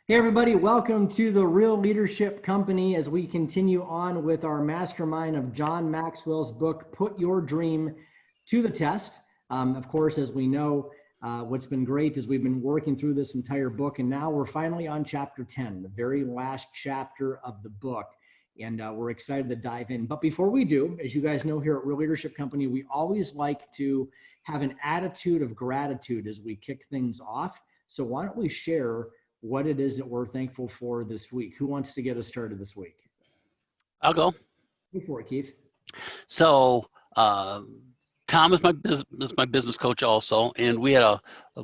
Hey everybody, welcome to the Real Leadership Company as we continue on with our mastermind of John Maxwell's book, Put Your Dream to the Test. Of course, as we know, what's been great is we've been working through this entire book, and now we're finally on chapter 10, the very last chapter of the book. And we're excited to dive in. But before we do, as you guys know here at Real Leadership Company, we always like to have an attitude of gratitude as we kick things off. So why don't we share what it is that we're thankful for this week? Who wants to get us started this week? I'll go. Go for it, Keith. So Tom is my business coach also, and we had a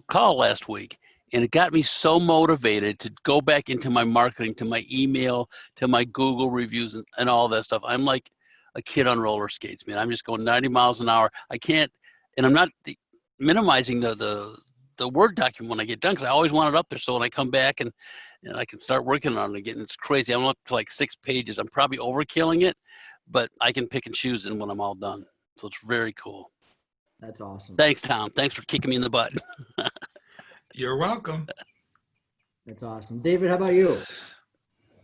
call last week, and it got me so motivated to go back into my marketing, to my email, to my Google reviews, and all that stuff. I'm like a kid on roller skates, man. I'm just going 90 miles an hour. I can't, and I'm not minimizing the Word document when I get done, because I always want it up there. So when I come back and I can start working on it again, it's crazy. I'm up to like 6 pages. I'm probably overkilling it, but I can pick and choose it when I'm all done. So it's very cool. That's awesome. Thanks, Tom. Thanks for kicking me in the butt. You're welcome. That's awesome. David, how about you?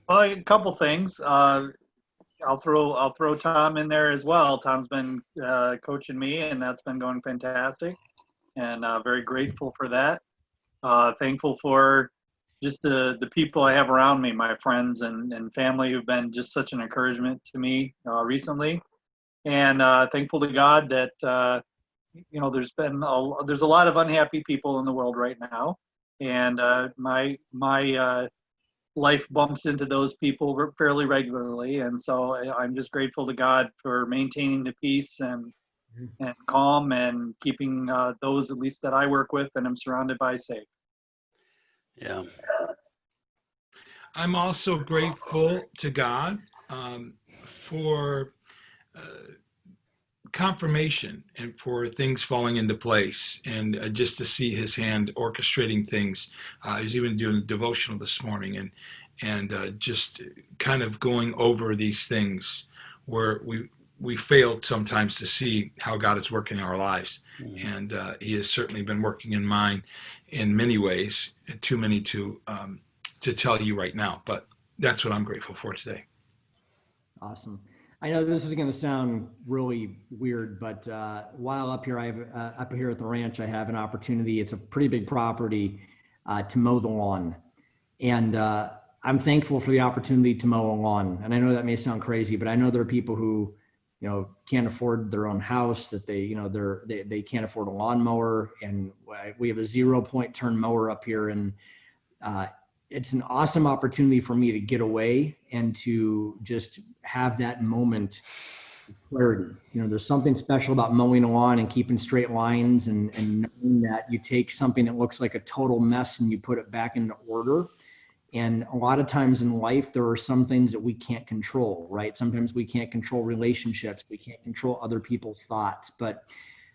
Well, a couple things. I'll throw Tom in there as well. Tom's been coaching me, and that's been going fantastic. And very grateful for that. Thankful for just the people I have around me, my friends and family who've been just such an encouragement to me recently. And thankful to God that there's a lot of unhappy people in the world right now, and my life bumps into those people fairly regularly, and so I'm just grateful to God for maintaining the peace and calm and keeping those, at least that I work with and I'm surrounded by, safe. Yeah. I'm also grateful to God for confirmation and for things falling into place, and just to see His hand orchestrating things. I was even doing a devotional this morning and just kind of going over these things where we failed sometimes to see how God is working in our lives. Mm-hmm. And He has certainly been working in mine in many ways, too many to tell you right now, but that's what I'm grateful for today. Awesome. I know this is going to sound really weird, but while up here, up here at the ranch, I have an opportunity. It's a pretty big property to mow the lawn. And I'm thankful for the opportunity to mow a lawn. And I know that may sound crazy, but I know there are people who can't afford their own house, that they can't afford a lawnmower, and we have a 0-point turn mower up here, and it's an awesome opportunity for me to get away and to just have that moment of clarity. There's something special about mowing a lawn and keeping straight lines and knowing that you take something that looks like a total mess and you put it back into order. And a lot of times in life, there are some things that we can't control, right? Sometimes we can't control relationships. We can't control other people's thoughts. But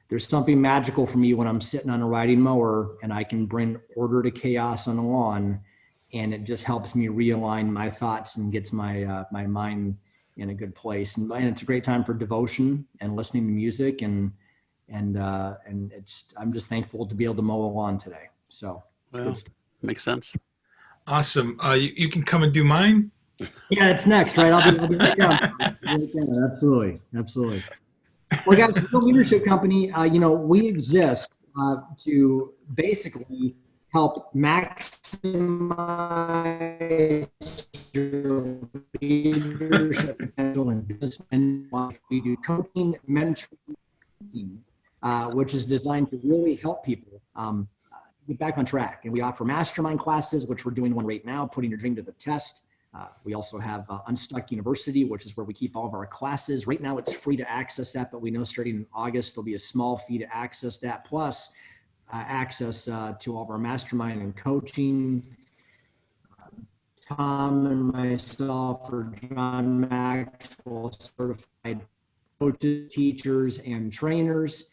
there's something magical for me when I'm sitting on a riding mower and I can bring order to chaos on the lawn. And it just helps me realign my thoughts and gets my mind in a good place. And it's a great time for devotion and listening to music. And I'm just thankful to be able to mow a lawn today. So well, makes sense. Awesome. You can come and do mine. Yeah, it's next, right? I'll be right down. Absolutely. Well, guys, the Leadership Company, we exist to basically help maximize your leadership potential in business and life. We do coaching, mentoring, which is designed to really help people get back on track. And we offer mastermind classes, which we're doing one right now, Putting Your Dream to the Test. We also have Unstuck University, which is where we keep all of our classes. Right now, it's free to access that, but we know starting in August, there'll be a small fee to access that, plus access to all of our mastermind and coaching. Tom and myself are John Maxwell certified coaches, teachers, and trainers.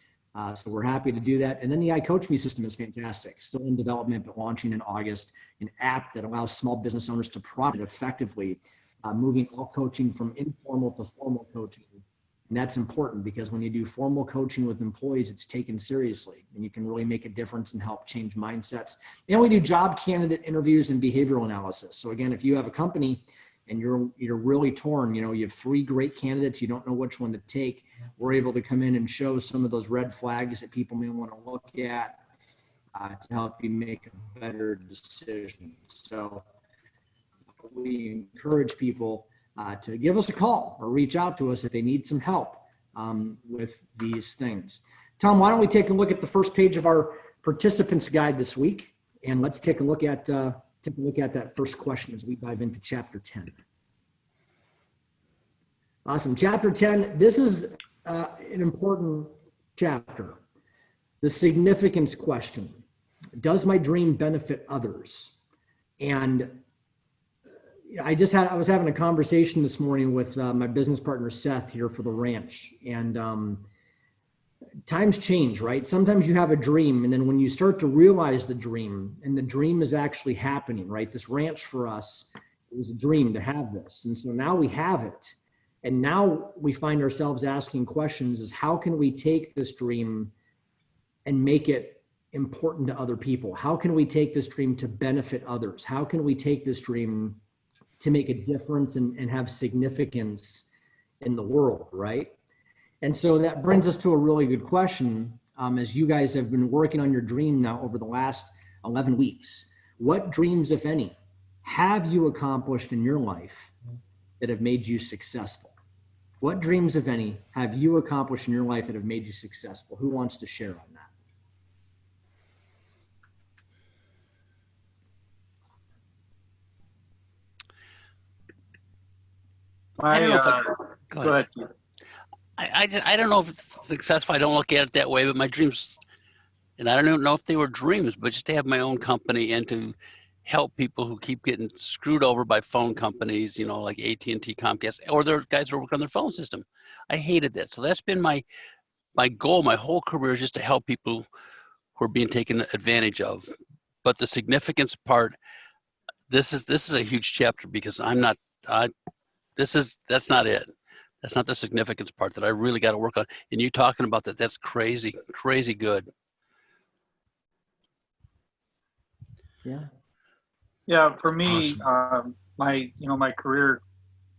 So we're happy to do that. And then the iCoach Me system is fantastic. Still in development, but launching in August, an app that allows small business owners to profit effectively, moving all coaching from informal to formal coaching And that's important because when you do formal coaching with employees, it's taken seriously and you can really make a difference and help change mindsets. And we do job candidate interviews and behavioral analysis. So again, if you have a company and you're really torn, you have 3 great candidates, you don't know which one to take, we're able to come in and show some of those red flags that people may want to look at to help you make a better decision. So we encourage people to give us a call or reach out to us if they need some help with these things. Tom, why don't we take a look at the first page of our participants guide this week, and let's take a look at that first question as we dive into chapter 10. Awesome. Chapter 10, this is an important chapter. The significance question. Does my dream benefit others? And I was having a conversation this morning with my business partner, Seth, here for the ranch. And times change, right? Sometimes you have a dream, and then when you start to realize the dream, and the dream is actually happening, right? This ranch for us, it was a dream to have this. And so now we have it. And now we find ourselves asking questions is how can we take this dream and make it important to other people? How can we take this dream to benefit others? How can we take this dream to make a difference and have significance in the world, right? And so that brings us to a really good question. As you guys have been working on your dream now over the last 11 weeks, what dreams, if any, have you accomplished in your life that have made you successful? What dreams, if any, have you accomplished in your life that have made you successful? Who wants to share on that? I don't know if Go ahead. I don't know if it's successful. I don't look at it that way, but my dreams, and I don't even know if they were dreams, but just to have my own company and to help people who keep getting screwed over by phone companies, like AT&T, Comcast, or their guys who work on their phone system. I hated that. So that's been my goal, my whole career, is just to help people who are being taken advantage of. But the significance part, this is a huge chapter because that's not it. That's not the significance part that I really got to work on. And you talking about that, that's crazy, crazy good. Yeah. Yeah, for me, Awesome. my career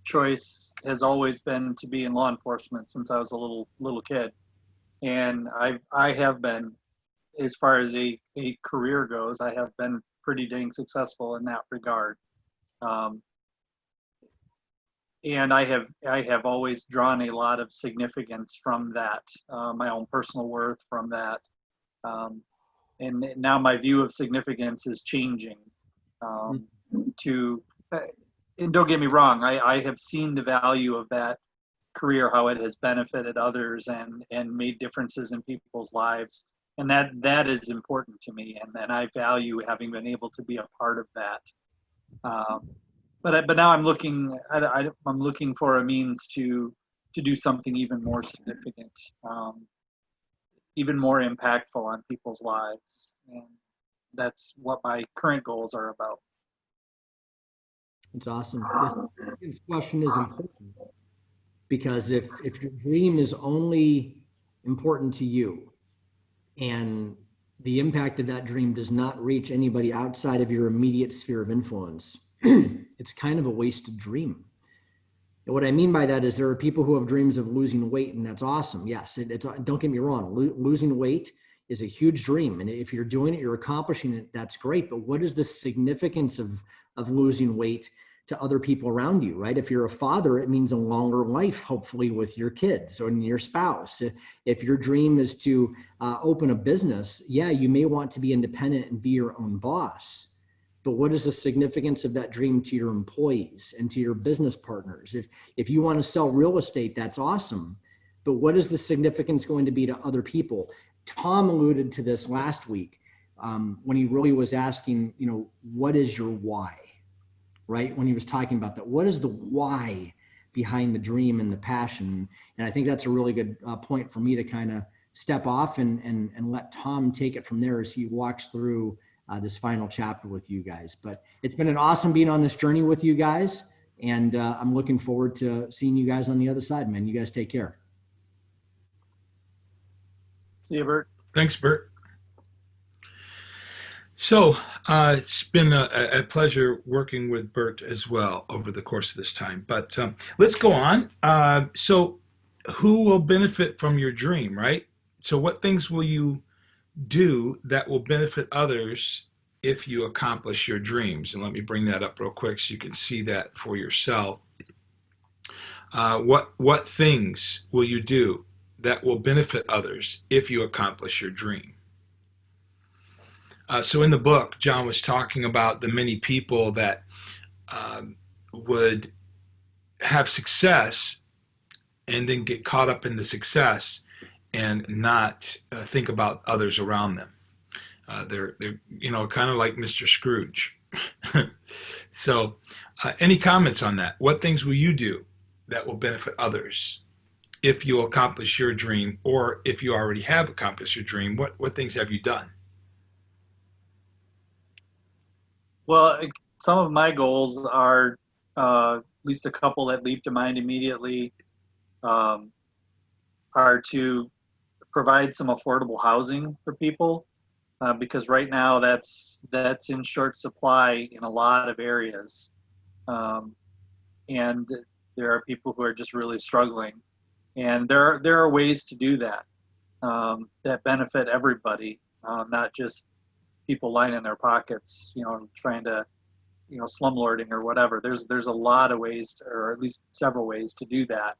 choice has always been to be in law enforcement since I was a little kid, and I have been, as far as a career goes, I have been pretty dang successful in that regard, and I have always drawn a lot of significance from that, my own personal worth from that, and now my view of significance is changing. And don't get me wrong, I have seen the value of that career, how it has benefited others and made differences in people's lives, and that is important to me, and I value having been able to be a part of that. But now I'm looking for a means to do something even more significant, even more impactful on people's lives, and that's what my current goals are about. It's awesome. This question is important because if your dream is only important to you and the impact of that dream does not reach anybody outside of your immediate sphere of influence, it's kind of a wasted dream. And what I mean by that is there are people who have dreams of losing weight, and that's awesome. Yes, don't get me wrong. Losing weight is a huge dream. And if you're doing it, you're accomplishing it, that's great. But what is the significance of losing weight to other people around you, right? If you're a father, it means a longer life, hopefully, with your kids or your spouse. If your dream is to open a business, yeah, you may want to be independent and be your own boss. But what is the significance of that dream to your employees and to your business partners? If you want to sell real estate, that's awesome. But what is the significance going to be to other people? Tom alluded to this last week when he really was asking, what is your why, right? When he was talking about that, what is the why behind the dream and the passion? And I think that's a really good point for me to kind of step off and let Tom take it from there as he walks through this final chapter with you guys. But it's been an awesome being on this journey with you guys. And I'm looking forward to seeing you guys on the other side, man. You guys take care. See you, Bert. Thanks, Bert. So it's been a pleasure working with Bert as well over the course of this time. But let's go on. So who will benefit from your dream, right? So what things will you do that will benefit others if you accomplish your dreams? And let me bring that up real quick so you can see that for yourself. What things will you do that will benefit others if you accomplish your dream? So in the book, John was talking about the many people that would have success and then get caught up in the success and not think about others around them. They're kind of like Mr. Scrooge. So any comments on that? What things will you do that will benefit others if you accomplish your dream, or if you already have accomplished your dream? What things have you done? Well, some of my goals are at least a couple that leap to mind immediately, are to provide some affordable housing for people, because right now that's in short supply in a lot of areas, and there are people who are just really struggling, and there are ways to do that, that benefit everybody, not just people lining their pockets, trying to, slumlording or whatever. There's a lot of ways, or at least several ways to do that.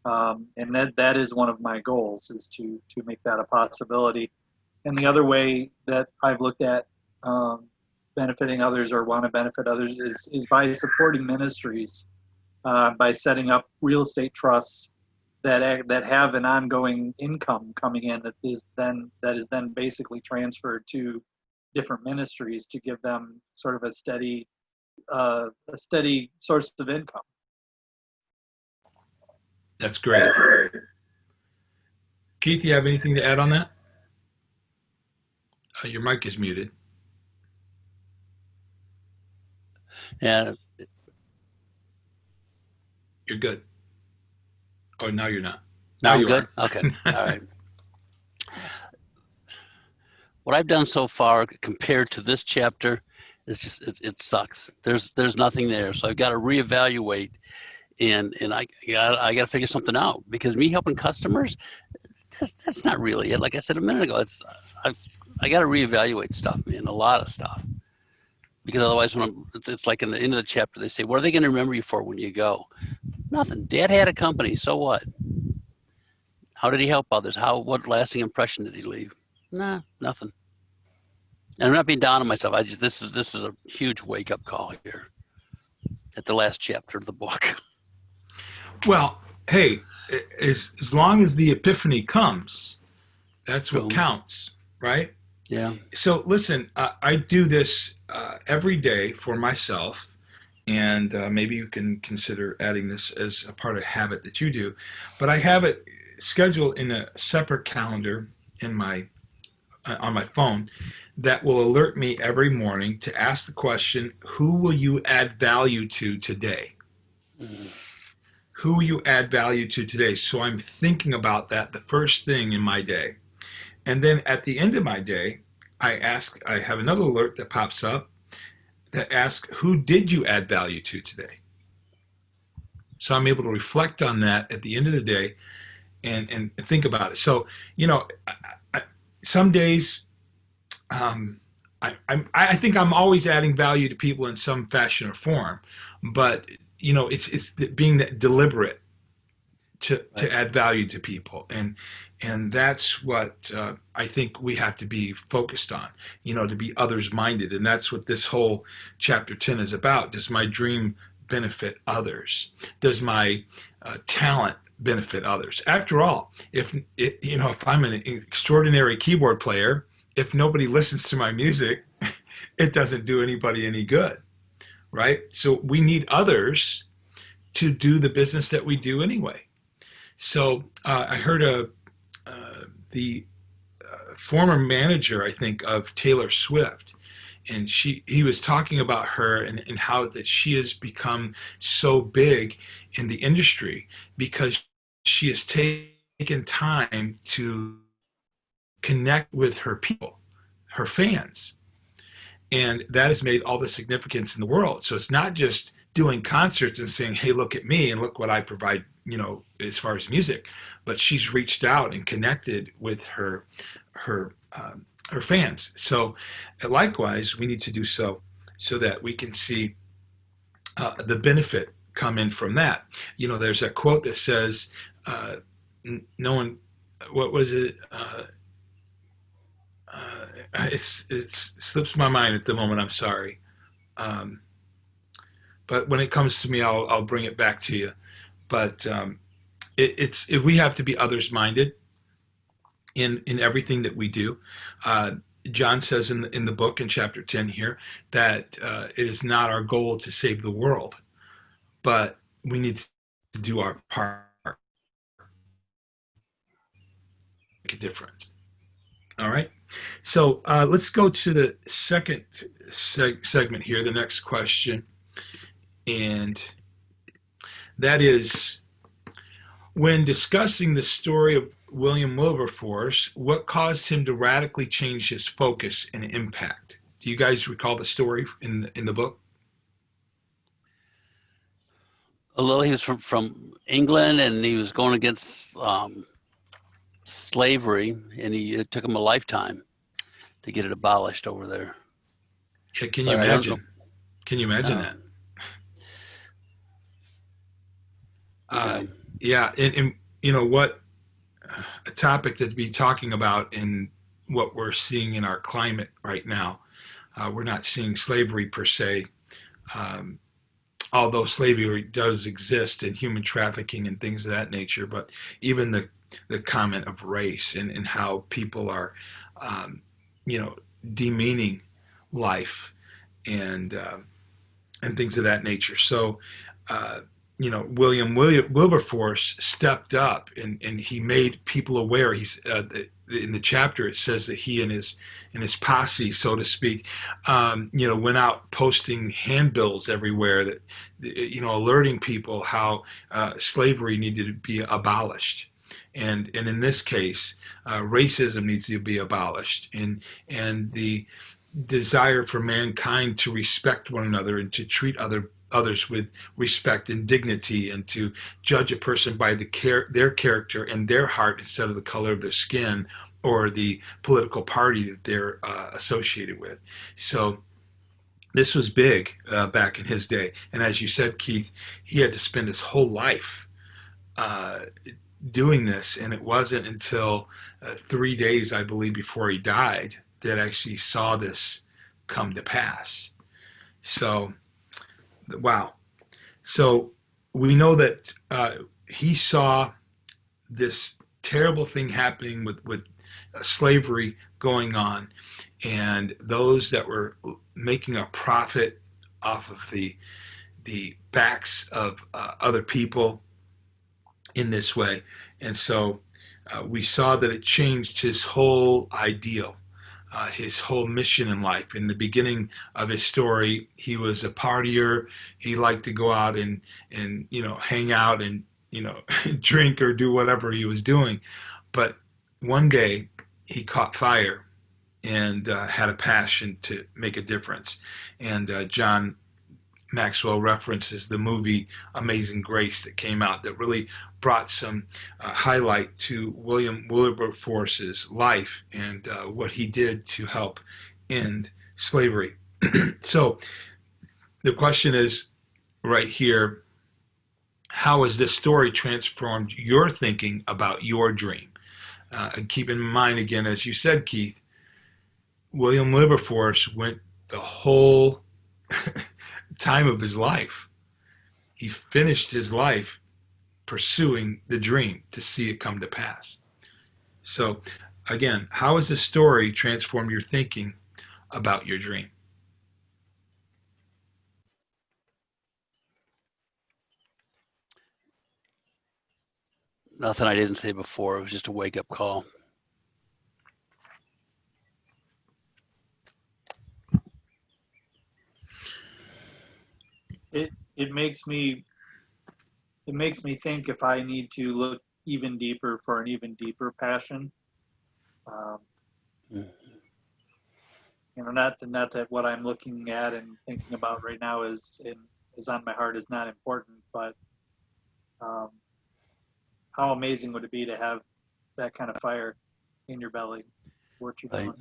And that is one of my goals, is to make that a possibility. And the other way that I've looked at benefiting others, or want to benefit others, is by supporting ministries, by setting up real estate trusts that have an ongoing income coming in that is then basically transferred to different ministries to give them sort of a steady source of income. That's great. Keith, you have anything to add on that? Your mic is muted. Yeah. You're good. Oh, now you're not. Now I'm you good? are. Okay. All right. What I've done so far compared to this chapter is just, it sucks. There's nothing there. So I've got to reevaluate, and I got to figure something out, because me helping customers, that's not really it. Like I said a minute ago, I got to reevaluate stuff, man, a lot of stuff. Because otherwise, it's like in the end of the chapter, they say, what are they going to remember you for when you go? Nothing. Dad had a company, so what? How did he help others? What lasting impression did he leave? Nah, nothing. And I'm not being down on myself. This is a huge wake-up call here at the last chapter of the book. Well, hey, as long as the epiphany comes, that's what counts, right? Yeah. So listen, I do this every day for myself, and maybe you can consider adding this as a part of habit that you do. But I have it scheduled in a separate calendar in on my phone that will alert me every morning to ask the question, who will you add value to today? Mm-hmm. Who will you add value to today? So I'm thinking about that the first thing in my day. And then at the end of my day, I have another alert that pops up that asks, who did you add value to today? So I'm able to reflect on that at the end of the day and think about it. So, some days, I think I'm always adding value to people in some fashion or form, but it's being deliberate to add value to people, and that's what I think we have to be focused on, to be others minded, and that's what this whole chapter 10 is about. Does my dream benefit others? Does my talent benefit others? After all, if I'm an extraordinary keyboard player, if nobody listens to my music, it doesn't do anybody any good, right? So we need others to do the business that we do anyway. So I heard the former manager, I think, of Taylor Swift, and he was talking about her and how that she has become so big in the industry because she has taken time to connect with her people, her fans. And that has made all the significance in the world. So it's not just doing concerts and saying, hey, look at me and look what I provide, as far as music, but she's reached out and connected with her fans. So likewise, we need to do so that we can see the benefit come in from that. There's a quote that says, no one, what was it? It slips my mind at the moment. I'm sorry. But when it comes to me, I'll bring it back to you. But we have to be others minded in everything that we do. John says in the book in chapter 10 here that it is not our goal to save the world, but we need to do our part, make a difference. All right. So let's go to the second segment here, the next question. And that is, when discussing the story of William Wilberforce, what caused him to radically change his focus and impact? Do you guys recall the story in the book? A little. He was from England, and he was going against slavery, and it took him a lifetime to get it abolished over there. Yeah, can you imagine? Can you imagine that? Yeah, and what a topic to be talking about in what we're seeing in our climate right now. We're not seeing slavery per se, although slavery does exist in human trafficking and things of that nature, but even the comment of race and how people are, demeaning life and things of that nature. So, William Wilberforce stepped up and he made people aware. He's in the chapter it says that he and his posse, so to speak, went out posting handbills everywhere that alerting people how slavery needed to be abolished. And in this case, racism needs to be abolished, and the desire for mankind to respect one another and to treat others with respect and dignity, and to judge a person by their character and their heart instead of the color of their skin or the political party that they're associated with. So this was big back in his day. And as you said, Keith, he had to spend his whole life doing this, and it wasn't until 3 days, I believe, before he died that actually saw this come to pass. So wow. So we know that he saw this terrible thing happening with slavery going on, and those that were making a profit off of the backs of other people in this way. And so we saw that it changed his whole ideal. His whole mission in life. In the beginning of his story, he was a partier. He liked to go out and hang out and drink or do whatever he was doing. But one day he caught fire and had a passion to make a difference. And John Maxwell references the movie Amazing Grace that came out that really brought some highlight to William Wilberforce's life and what he did to help end slavery. So the question is right here, how has this story transformed your thinking about your dream? And keep in mind, again, as you said, Keith, William Wilberforce went the whole time of his life. He finished his life pursuing the dream to see it come to pass. So again, how has this story transformed your thinking about your dream? Nothing I didn't say before. It was just a wake-up call. It makes me think if I need to look even deeper for an even deeper passion. Mm. You know, not that what I'm looking at and thinking about right now is on my heart is not important, but um, how amazing would it be to have that kind of fire in your belly, what you're Right. doing.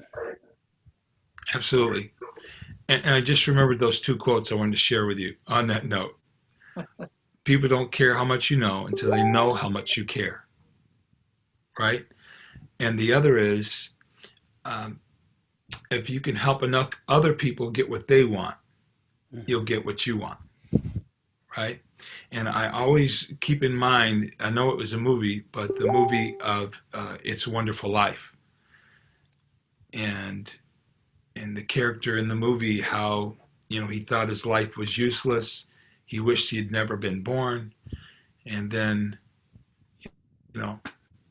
Absolutely. And I just remembered those two quotes I wanted to share with you on that note. People don't care how much you know until they know how much you care, right? And the other is, um, if you can help enough other people get what they want, you'll get what you want, right? And I always keep in mind, I know it was a movie, but the movie of It's a Wonderful Life. And the character in the movie, how, he thought his life was useless. He wished he had never been born. And then,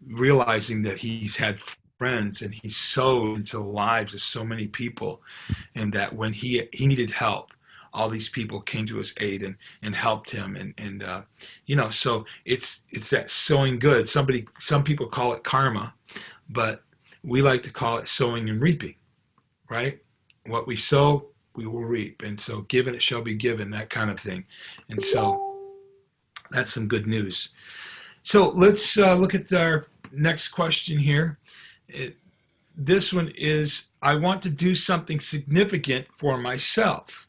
realizing that he's had friends and he's sowed into the lives of so many people, and that when he needed help, all these people came to his aid and helped him. So it's that sowing good. Some people call it karma, but we like to call it sowing and reaping, right? What we sow, we will reap. And so given it shall be given, that kind of thing. And so that's some good news. So let's look at our next question here. This one is, I want to do something significant for myself.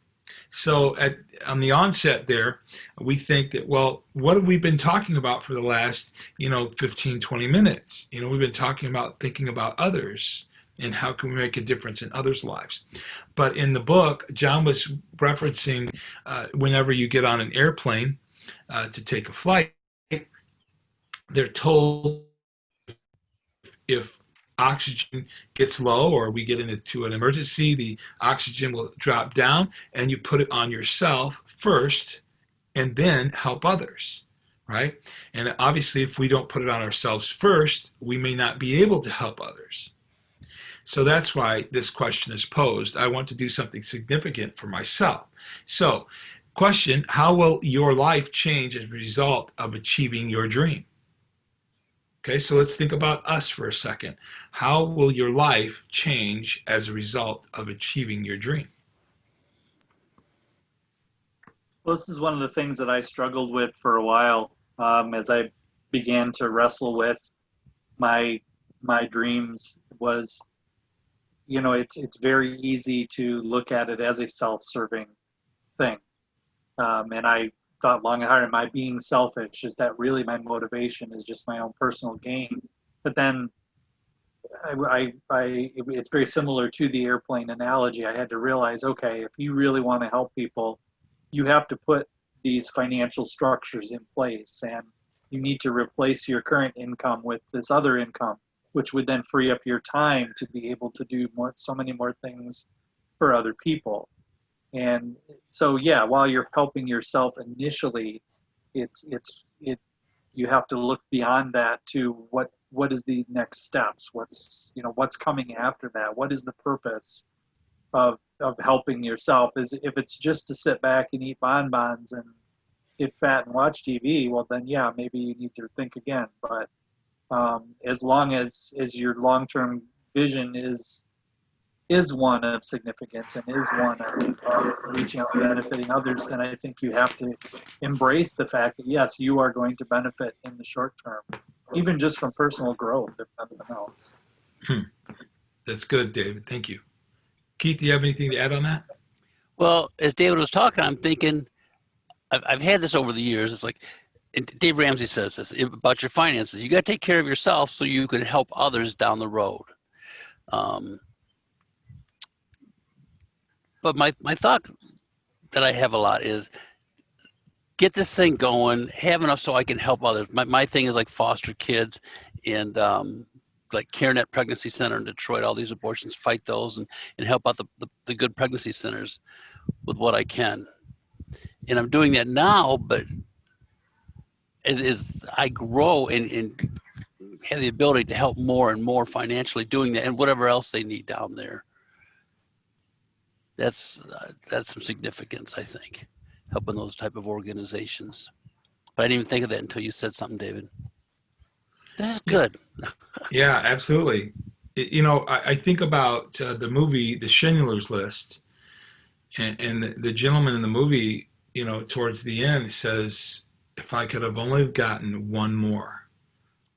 So on the onset there, we think that, well, what have we been talking about for the last, 15, 20 minutes? We've been talking about thinking about others and how can we make a difference in others' lives. But in the book, John was referencing whenever you get on an airplane to take a flight, they're told if oxygen gets low or we get into an emergency, the oxygen will drop down, and you put it on yourself first and then help others, right? And obviously, if we don't put it on ourselves first, we may not be able to help others. So that's why this question is posed. I want to do something significant for myself. So, question, how will your life change as a result of achieving your dream? Okay, so let's think about us for a second. How will your life change as a result of achieving your dream? Well, this is one of the things that I struggled with for a while as I began to wrestle with my dreams. Was, it's very easy to look at it as a self-serving thing, and I thought long and hard, am I being selfish? Is that really my motivation? Is just my own personal gain? But then it's very similar to the airplane analogy. I had to realize, okay, if you really want to help people, you have to put these financial structures in place, and you need to replace your current income with this other income, which would then free up your time to be able to do so many more things for other people. And so, yeah, while you're helping yourself initially, you have to look beyond that to what is the next steps? What's coming after that? What is the purpose of helping yourself? Is if it's just to sit back and eat bonbons and get fat and watch TV, well then yeah, maybe you need to think again. But as long as your long-term vision is one of significance and is one of reaching out and benefiting others, then I think you have to embrace the fact that yes, you are going to benefit in the short term, even just from personal growth, if nothing else. That's good, David. Thank you. Keith, do you have anything to add on that? Well, as David was talking, I'm thinking, I've had this over the years. It's like, and Dave Ramsey says this about your finances. You got to take care of yourself so you can help others down the road. But my thought that I have a lot is get this thing going, have enough so I can help others. My thing is like foster kids and like CareNet Pregnancy Center in Detroit, all these abortions, fight those and help out the good pregnancy centers with what I can. And I'm doing that now, but as I grow and have the ability to help more and more financially doing that and whatever else they need down there. That's some significance, I think, helping those type of organizations. But I didn't even think of that until you said something, David. This is good. Yeah, absolutely. I think about the movie The Schindler's List, and the gentleman in the movie, towards the end says, if I could have only gotten one more,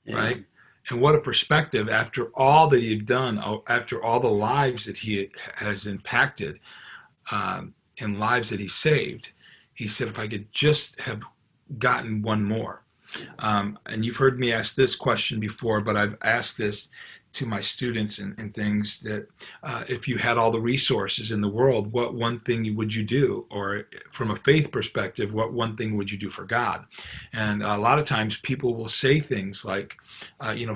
Yeah. right? And what a perspective after all that he'd done, after all the lives that he has impacted, and lives that he saved. He said, if I could just have gotten one more. And you've heard me ask this question before, but I've asked this to my students and things that if you had all the resources in the world, what one thing would you do? Or from a faith perspective, what one thing would you do for God? And a lot of times people will say things like,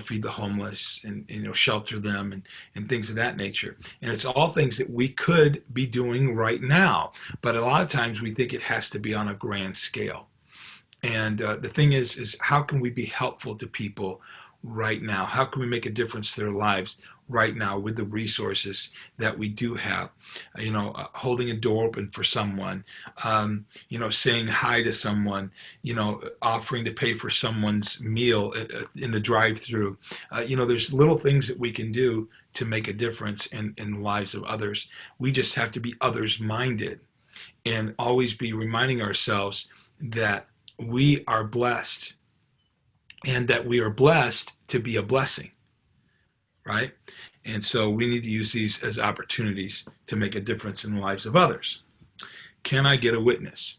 feed the homeless and, shelter them and things of that nature. And it's all things that we could be doing right now. But a lot of times we think it has to be on a grand scale. And the thing is how can we be helpful to people right now? How can we make a difference to their lives right now with the resources that we do have? Holding a door open for someone, saying hi to someone, offering to pay for someone's meal in the drive-through. There's little things that we can do to make a difference in the lives of others. We just have to be others-minded and always be reminding ourselves that we are blessed and that we are blessed to be a blessing, right? And so we need to use these as opportunities to make a difference in the lives of others. Can I get a witness?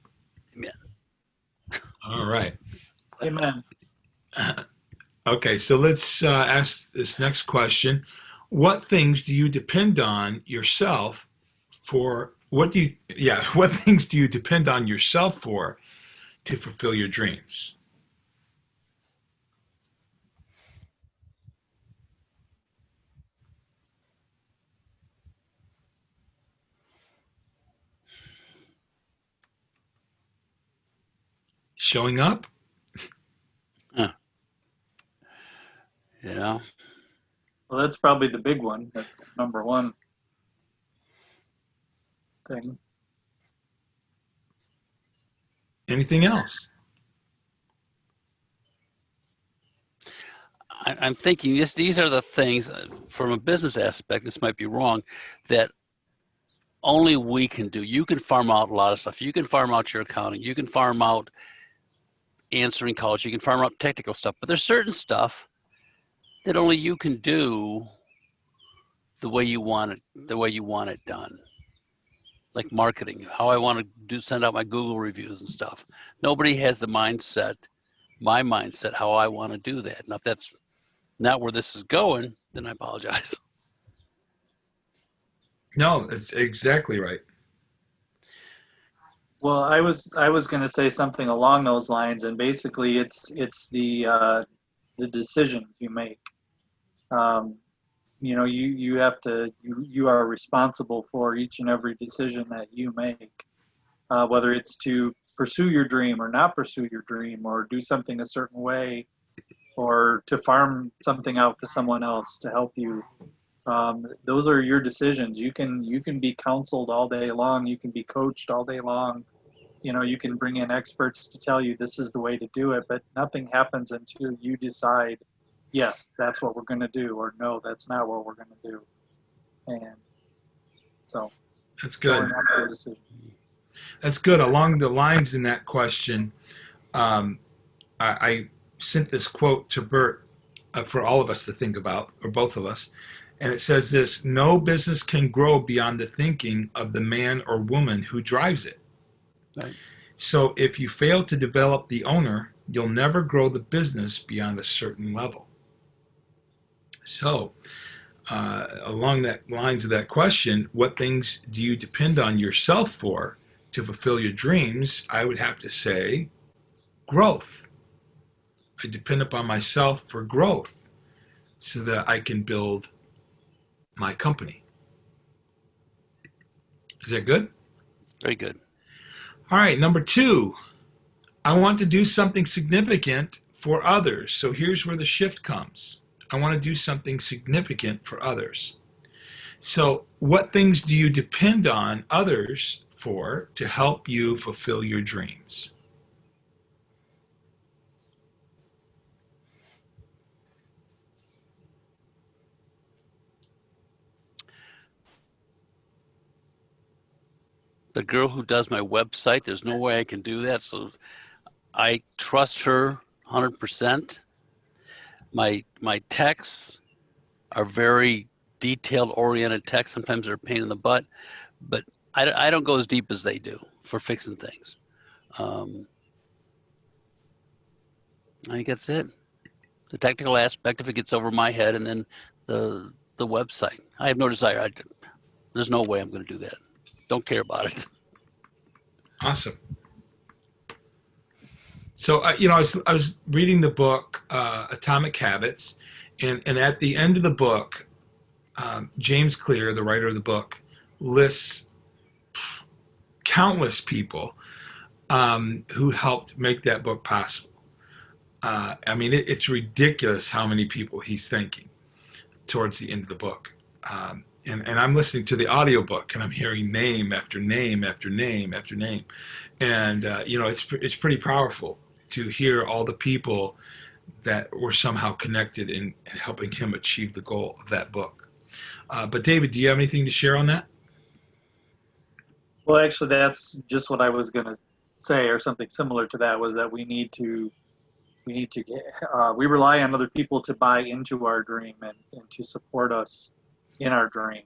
Amen. All right. Amen. Okay, so let's ask this next question. What things do you depend on yourself for? What things do you depend on yourself for to fulfill your dreams? Showing up? Yeah. Well, that's probably the big one. That's number one thing. Anything else? I'm thinking these are the things from a business aspect, this might be wrong, that only we can do. You can farm out a lot of stuff. You can farm out your accounting. You can farm out answering calls. You can farm out technical stuff. But there's certain stuff that only you can do the way you want it done. Like marketing, how I want to send out my Google reviews and stuff. Nobody has the mindset, my mindset, how I want to do that. And if that's not where this is going, then I apologize. No, that's exactly right. Well, I was going to say something along those lines, and basically, it's the decisions you make. You have to you are responsible for each and every decision that you make, whether it's to pursue your dream or not pursue your dream, or do something a certain way, or to farm something out to someone else to help you. Those are your decisions. You can be counseled all day long. You can be coached all day long. You can bring in experts to tell you this is the way to do it, but nothing happens until you decide, yes, that's what we're going to do, or no, that's not what we're going to do. And so That's good. your decision. That's good. Along the lines in that question, I sent this quote to Bert for all of us to think about, or both of us. And it says this: no business can grow beyond the thinking of the man or woman who drives it. Right. So if you fail to develop the owner, you'll never grow the business beyond a certain level. So along that lines of that question, what things do you depend on yourself for to fulfill your dreams? I would have to say growth. I depend upon myself for growth so that I can build my company. Is that good? Very good. All right, number 2, I want to do something significant for others. So here's where the shift comes. I want to do something significant for others. So what things do you depend on others for to help you fulfill your dreams? the girl who does my website. There's no way I can do that. So I trust her 100%. My texts are very detailed oriented texts. Sometimes they're a pain in the butt, but I don't go as deep as they do for fixing things. I think that's it. The technical aspect, if it gets over my head, and then the website. I have no desire. There's no way I'm going to do that. Don't care about it. Awesome. So, I was reading the book, Atomic Habits, and at the end of the book, James Clear, the writer of the book, lists countless people who helped make that book possible. I mean, it's ridiculous how many people he's thanking towards the end of the book. And I'm listening to the audiobook, and I'm hearing name after name after name after name. And, it's pretty powerful to hear all the people that were somehow connected in helping him achieve the goal of that book. But David, do you have anything to share on that? Well, actually, that's just what I was going to say, or something similar to that, was that we rely on other people to buy into our dream and to support us in our dream.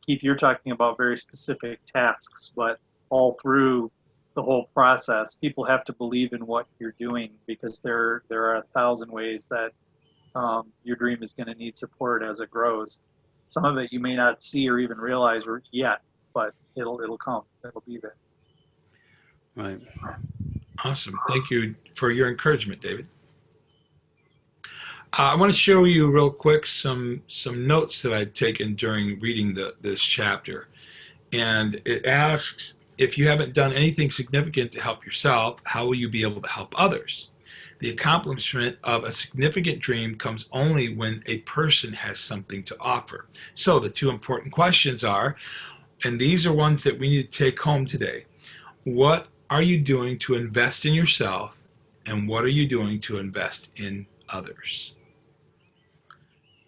Keith, you're talking about very specific tasks, but all through the whole process, people have to believe in what you're doing, because there are 1,000 ways that your dream is going to need support as it grows. Some of it you may not see or even realize yet, but it'll come. It'll be there. Right. Awesome. Thank you for your encouragement, David. I want to show you real quick some notes that I'd taken during reading this chapter. And it asks, if you haven't done anything significant to help yourself, how will you be able to help others? The accomplishment of a significant dream comes only when a person has something to offer. So the two important questions are, and these are ones that we need to take home today. What are you doing to invest in yourself, and what are you doing to invest in others?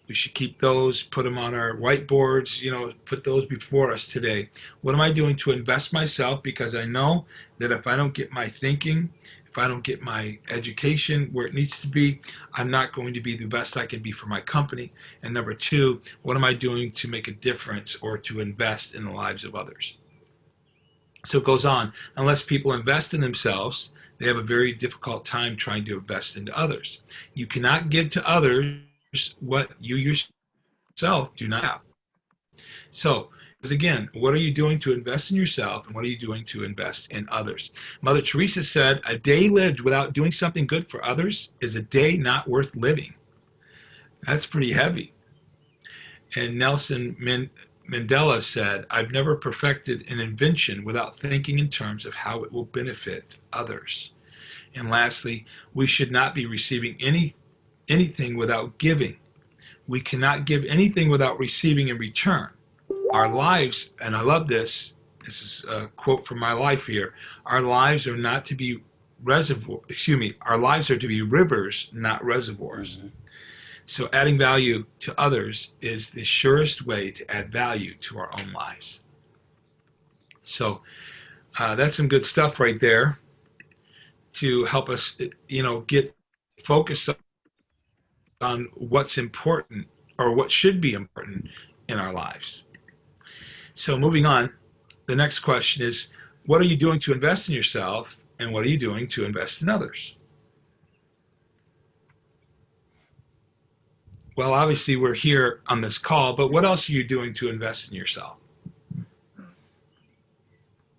We should keep those, put them on our whiteboards, put those before us today. What am I doing to invest myself? Because I know that if I don't get my thinking, if I don't get my education where it needs to be, I'm not going to be the best I can be for my company. And number two, what am I doing to make a difference or to invest in the lives of others? So it goes on. Unless people invest in themselves, they have a very difficult time trying to invest into others. You cannot give to others what you yourself do not have. So, again, what are you doing to invest in yourself, and what are you doing to invest in others? Mother Teresa said, a day lived without doing something good for others is a day not worth living. That's pretty heavy. And Nelson Mandela said, I've never perfected an invention without thinking in terms of how it will benefit others. And lastly, we should not be receiving anything without giving. We cannot give anything without receiving in return. Our lives, and I love this is a quote from my life here, our lives are not to be our lives are to be rivers, not reservoirs. Mm-hmm. So adding value to others is the surest way to add value to our own lives. So that's some good stuff right there to help us, get focused on what's important or what should be important in our lives. So moving on, the next question is, what are you doing to invest in yourself, and what are you doing to invest in others? Well, obviously we're here on this call, but what else are you doing to invest in yourself?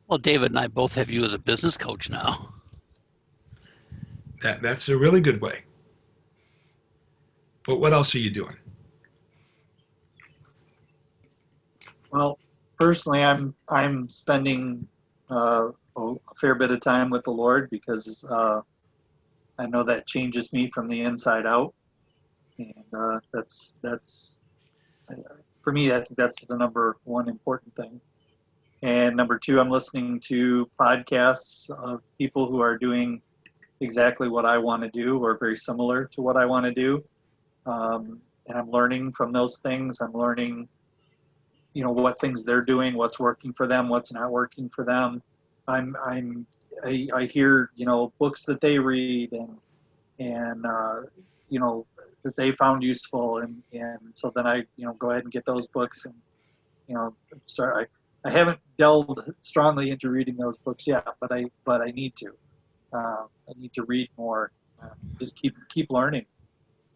Well, David and I both have you as a business coach now. That's a really good way. But what else are you doing? Well, personally, I'm spending a fair bit of time with the Lord, because I know that changes me from the inside out, and that's for me. That's the number one important thing. And number two, I'm listening to podcasts of people who are doing exactly what I want to do, or very similar to what I want to do. And I'm learning from those things. I'm learning what things they're doing, what's working for them, what's not working for them. I hear, books that they read and that they found useful, and so then I, go ahead and get those books and, start. I haven't delved strongly into reading those books yet, but I need to. I need to read more. Just keep learning.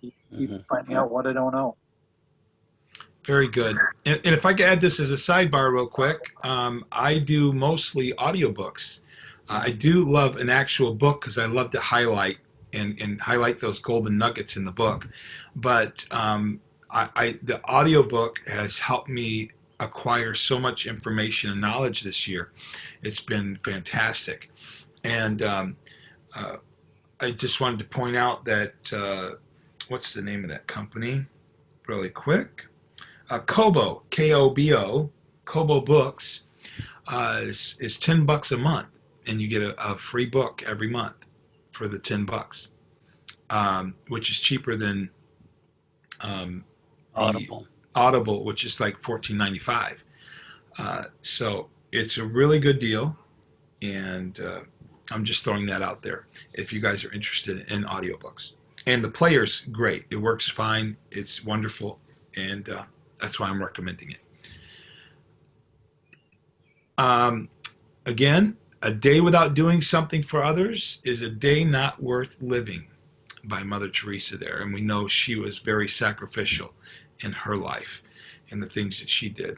Keep finding out what I don't know. Very good. And if I could add this as a sidebar real quick, I do mostly audiobooks. I do love an actual book because I love to highlight and highlight those golden nuggets in the book. But the audiobook has helped me acquire so much information and knowledge this year. It's been fantastic. And I just wanted to point out that, what's the name of that company? Really quick. Kobo, Kobo, Kobo Books is $10 a month, and you get a free book every month for the $10, which is cheaper than Audible, which is like $14.95. So it's a really good deal, and I'm just throwing that out there if you guys are interested in audiobooks. And the player's great. It works fine. It's wonderful, and that's why I'm recommending it. Again, a day without doing something for others is a day not worth living, by Mother Teresa there. And we know she was very sacrificial in her life and the things that she did.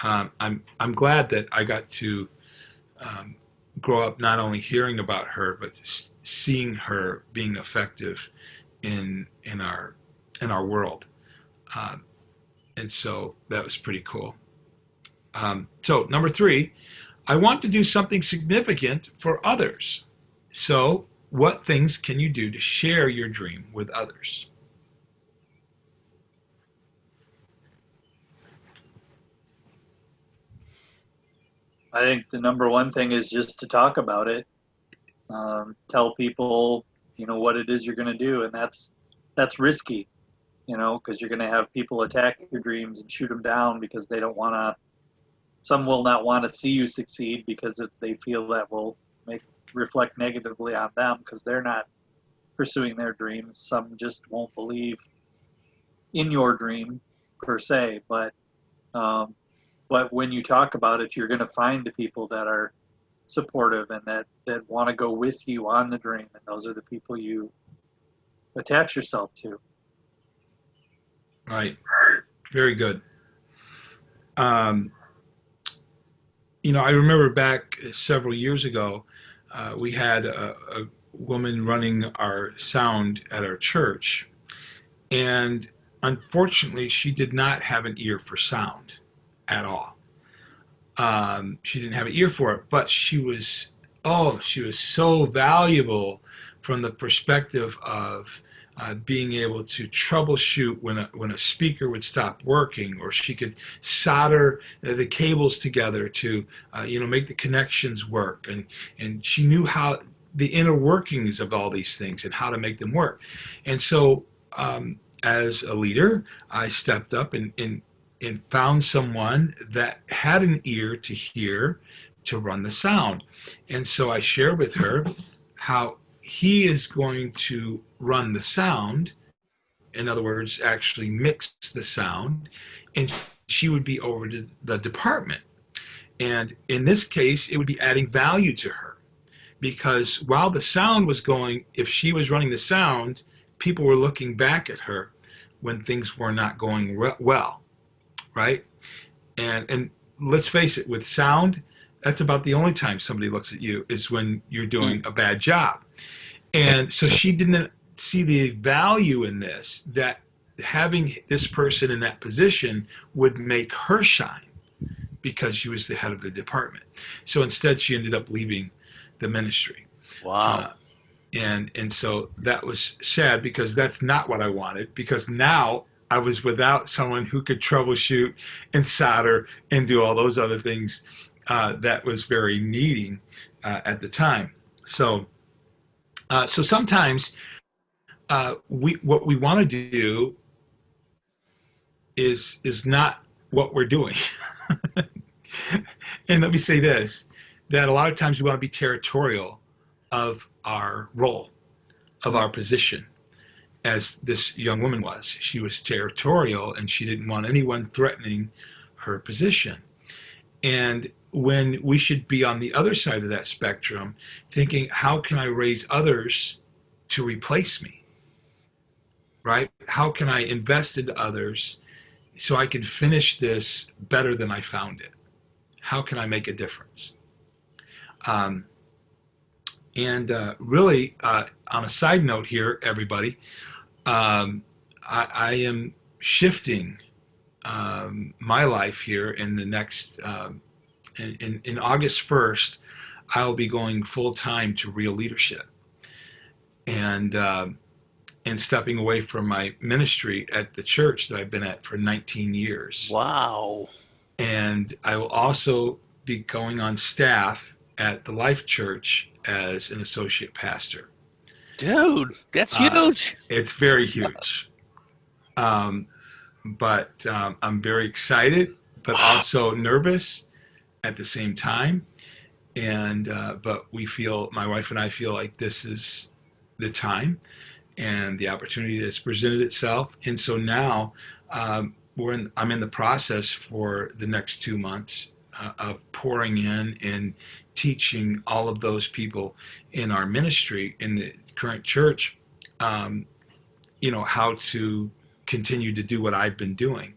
I'm glad that I got to grow up not only hearing about her, but seeing her being effective in our world. And so that was pretty cool. So number 3, I want to do something significant for others. So what things can you do to share your dream with others? I think the number one thing is just to talk about it. Tell people, what it is you're going to do, and that's risky, because you're going to have people attack your dreams and shoot them down because they don't want to. Some will not want to see you succeed because they feel that will reflect negatively on them because they're not pursuing their dreams. Some just won't believe in your dream per se, but when you talk about it, you're going to find the people that are supportive and that want to go with you on the dream, and those are the people you attach yourself to. Right. Very good. I remember back several years ago, we had a woman running our sound at our church, and unfortunately, she did not have an ear for sound at all. She didn't have an ear for it, but she was so valuable from the perspective of being able to troubleshoot when a speaker would stop working, or she could solder the cables together to make the connections work, and she knew how the inner workings of all these things and how to make them work. And so as a leader, I stepped up and found someone that had an ear to hear to run the sound. And so I shared with her how he is going to run the sound, in other words, actually mix the sound, and she would be over to the department. And in this case, it would be adding value to her, because while the sound was going, if she was running the sound, people were looking back at her when things were not going well, right? And let's face it, with sound, that's about the only time somebody looks at you is when you're doing a bad job. And so she didn't see the value in this, that having this person in that position would make her shine because she was the head of the department. So instead, she ended up leaving the ministry. Wow. And so that was sad, because that's not what I wanted, because now I was without someone who could troubleshoot and solder and do all those other things that was very needing at the time. So sometimes what we want to do is not what we're doing. And let me say this, that a lot of times we want to be territorial of our role, of our position, as this young woman was. She was territorial and she didn't want anyone threatening her position. And when we should be on the other side of that spectrum, thinking, how can I raise others to replace me? Right? How can I invest into others so I can finish this better than I found it? How can I make a difference? Really, on a side note here, everybody, I am shifting my life here in the next, in August 1st, I'll be going full time to real leadership and stepping away from my ministry at the church that I've been at for 19 years. Wow. And I will also be going on staff at the Life Church as an associate pastor. Dude, that's huge. It's very huge. But I'm very excited, but also nervous at the same time. And but my wife and I feel like this is the time and the opportunity that's presented itself. And so now I'm in the process for the next 2 months of pouring in and teaching all of those people in our ministry in the current church, how to continue to do what I've been doing.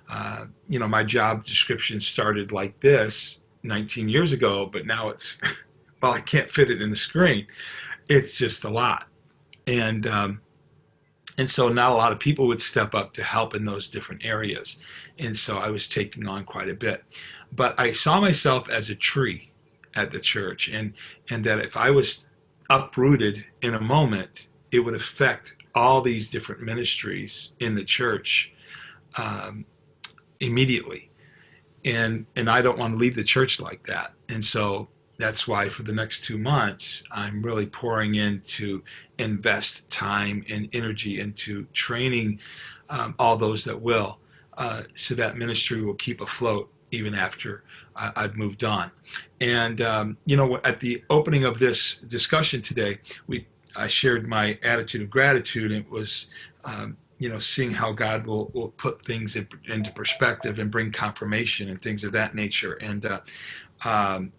My job description started like this 19 years ago, but now it's, well, I can't fit it in the screen. It's just a lot. And so not a lot of people would step up to help in those different areas. And so I was taking on quite a bit. But I saw myself as a tree at the church, and that if I was uprooted in a moment, it would affect all these different ministries in the church immediately. And I don't want to leave the church like that. And so that's why for the next 2 months, I'm really pouring in to invest time and energy into training all those that will, so that ministry will keep afloat even after I've moved on. And, at the opening of this discussion today, I shared my attitude of gratitude. And it was, seeing how God will put things into perspective and bring confirmation and things of that nature. And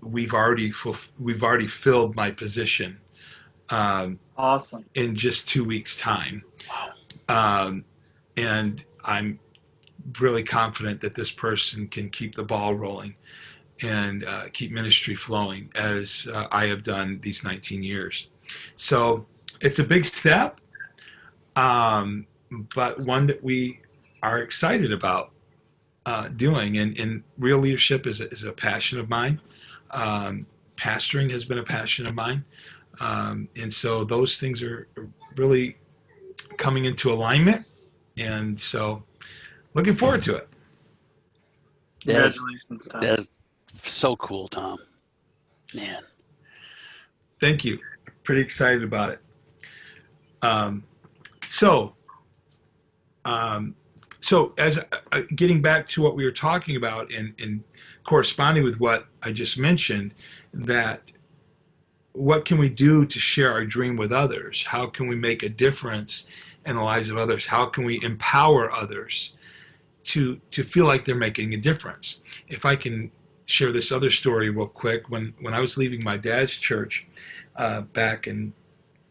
we've already filled my position. Awesome. In just 2 weeks' time. And I'm really confident that this person can keep the ball rolling and keep ministry flowing as I have done these 19 years. So it's a big step, but one that we are excited about doing. And real leadership is a passion of mine. Pastoring has been a passion of mine. And so those things are really coming into alignment. And so looking forward to it. Congratulations, Tom. That is so cool, Tom. Man. Thank you. Pretty excited about it. So as getting back to what we were talking about and corresponding with what I just mentioned, that what can we do to share our dream with others? How can we make a difference in the lives of others? How can we empower others to feel like they're making a difference? If I can share this other story real quick, when I was leaving my dad's church back in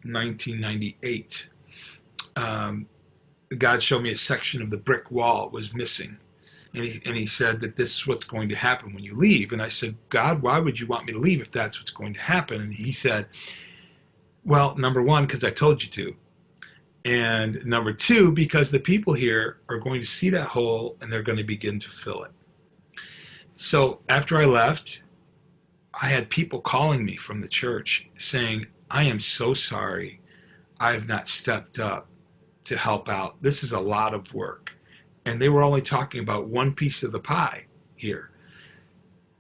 1998, God showed me a section of the brick wall was missing. And he said that this is what's going to happen when you leave. And I said, God, why would you want me to leave if that's what's going to happen? And he said, well, number one, because I told you to. And number two, because the people here are going to see that hole and they're going to begin to fill it. So after I left, I had people calling me from the church saying, I am so sorry I have not stepped up to help out. This is a lot of work. And they were only talking about one piece of the pie here.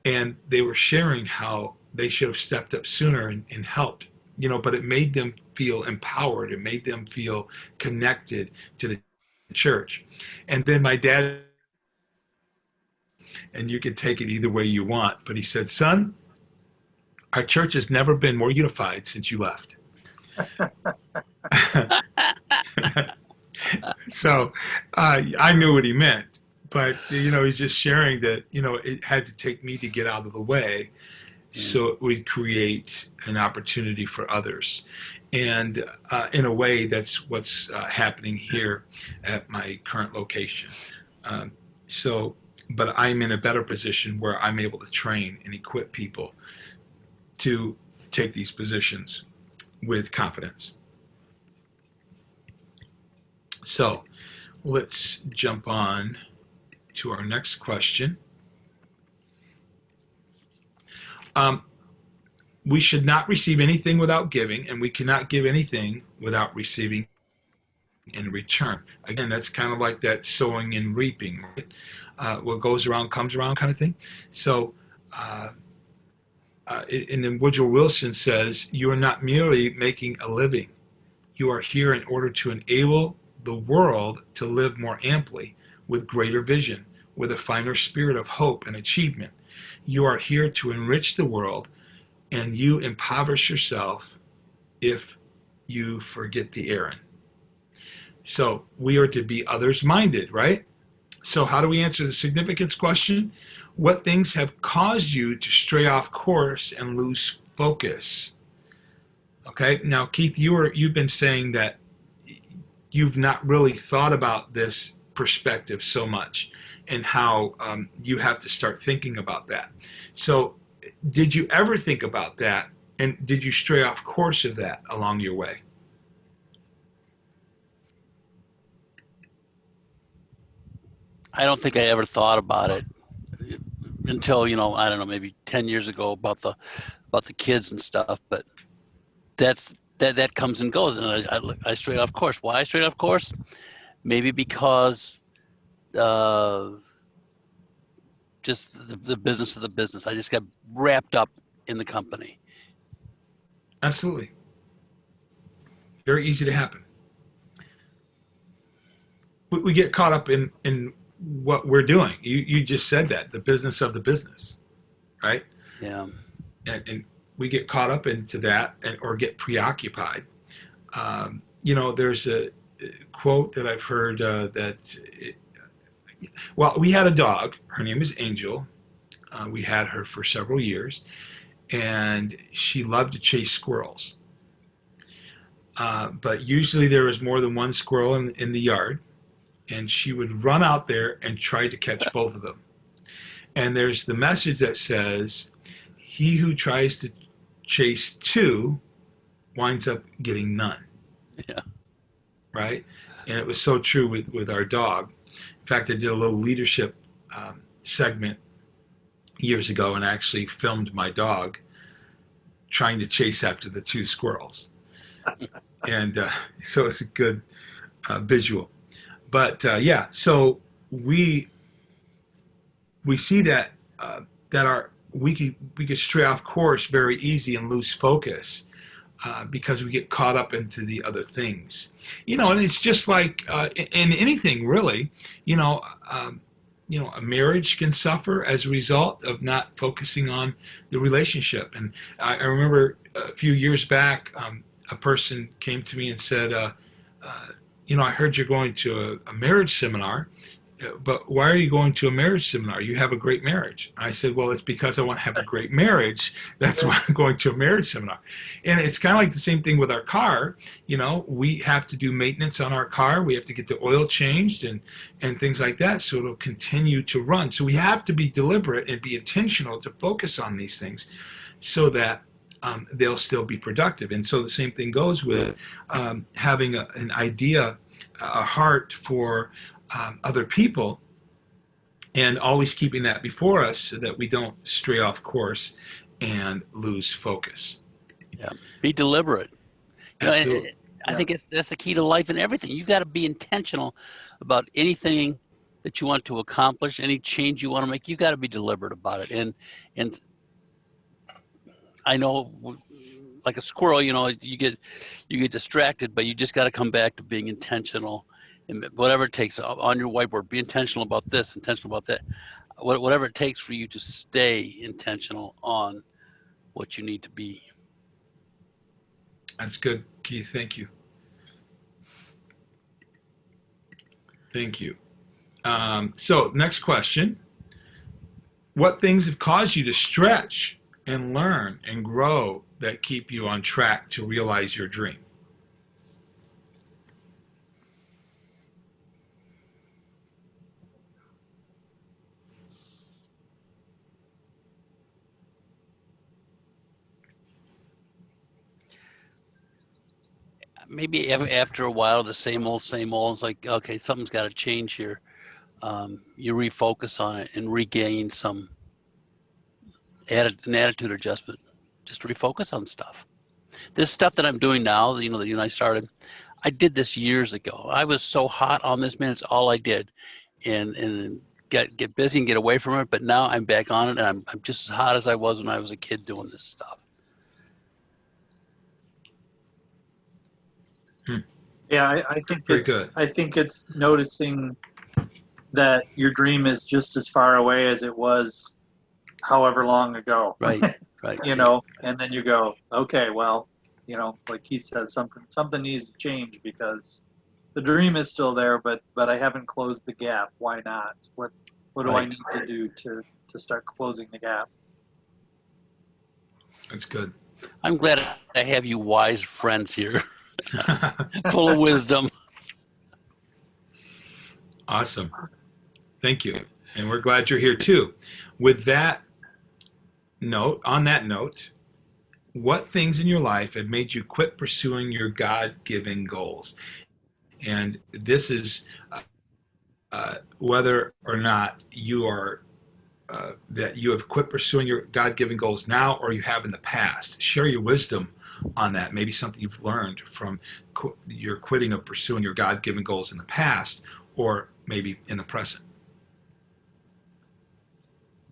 And they were sharing how they should have stepped up sooner and helped, but it made them feel empowered. It made them feel connected to the church. And then my dad and you can take it either way you want. But he said, son, our church has never been more unified since you left. So I knew what he meant. But, he's just sharing that, it had to take me to get out of the way so it would create an opportunity for others. And in a way, that's what's happening here at my current location. But I'm in a better position where I'm able to train and equip people to take these positions with confidence. So let's jump on to our next question. We should not receive anything without giving, and we cannot give anything without receiving in return. Again, that's kind of like that sowing and reaping, right? What goes around comes around kind of thing. So, and then Woodrow Wilson says, you are not merely making a living. You are here in order to enable the world to live more amply, with greater vision, with a finer spirit of hope and achievement. You are here to enrich the world, and you impoverish yourself if you forget the errand. So we are to be others-minded, right? So how do we answer the significance question? What things have caused you to stray off course and lose focus? Okay, now Keith, you've been saying that you've not really thought about this perspective so much, and how you have to start thinking about that. So did you ever think about that, and did you stray off course of that along your way? I don't think I ever thought about it until, I don't know, maybe 10 years ago about the kids and stuff, but that comes and goes, and I strayed off course. Why I strayed off course? Maybe because just the business of the business. I just got wrapped up in the company. Absolutely. Very easy to happen. We get caught up in what we're doing. You just said that, the business of the business, right? Yeah. And we get caught up into that or get preoccupied. There's a quote that I've heard we had a dog. Her name is Angel. We had her for several years, and she loved to chase squirrels. But usually there was more than one squirrel in the yard, and she would run out there and try to catch both of them. And there's the message that says, he who tries to chase two winds up getting none. Yeah. Right? And it was so true with our dog. In fact, I did a little leadership segment years ago and actually filmed my dog trying to chase after the two squirrels. And so it's a good visual. But so we see that we could stray off course very easy and lose focus because we get caught up into the other things. And it's just like in anything really. A marriage can suffer as a result of not focusing on the relationship. And I remember a few years back, a person came to me and said, I heard you're going to a marriage seminar, but why are you going to a marriage seminar? You have a great marriage. I said, well, it's because I want to have a great marriage. That's why I'm going to a marriage seminar. And it's kind of like the same thing with our car. We have to do maintenance on our car. We have to get the oil changed and things like that so it'll continue to run. So we have to be deliberate and be intentional to focus on these things so that they'll still be productive. And so the same thing goes with having an idea, a heart for other people, and always keeping that before us so that we don't stray off course and lose focus. Yeah, be deliberate. Absolutely. I think that's the key to life and everything. You've got to be intentional about anything that you want to accomplish, any change you want to make. You've got to be deliberate about it. And I know, like a squirrel, you get distracted, but you just got to come back to being intentional. And whatever it takes on your whiteboard, be intentional about this, intentional about that. whatever it takes for you to stay intentional on what you need to be. That's good, Keith. Thank you. Thank you. So next question. What things have caused you to stretch and learn and grow that keep you on track to realize your dream? Maybe after a while, the same old, it's like, okay, something's got to change here. You refocus on it and regain an attitude adjustment. Just refocus on stuff. This stuff that I'm doing now, that you and I started, I did this years ago. I was so hot on this, man. It's all I did, and get busy and get away from it. But now I'm back on it, and I'm just as hot as I was when I was a kid doing this stuff. Yeah, I think Very it's good. I think it's noticing that your dream is just as far away as it was however long ago. Right, right. And then you go, okay, well, like he says, something needs to change because the dream is still there, but I haven't closed the gap. Why not? What do I Right. need to do to start closing the gap? That's good. I'm glad I have you wise friends here, full of wisdom. Awesome. Thank you. And we're glad you're here too. On that note, what things in your life have made you quit pursuing your God-given goals? And this is whether or not you are that you have quit pursuing your God-given goals now or you have in the past. Share your wisdom on that. Maybe something you've learned from your quitting of pursuing your God-given goals in the past, or maybe in the present.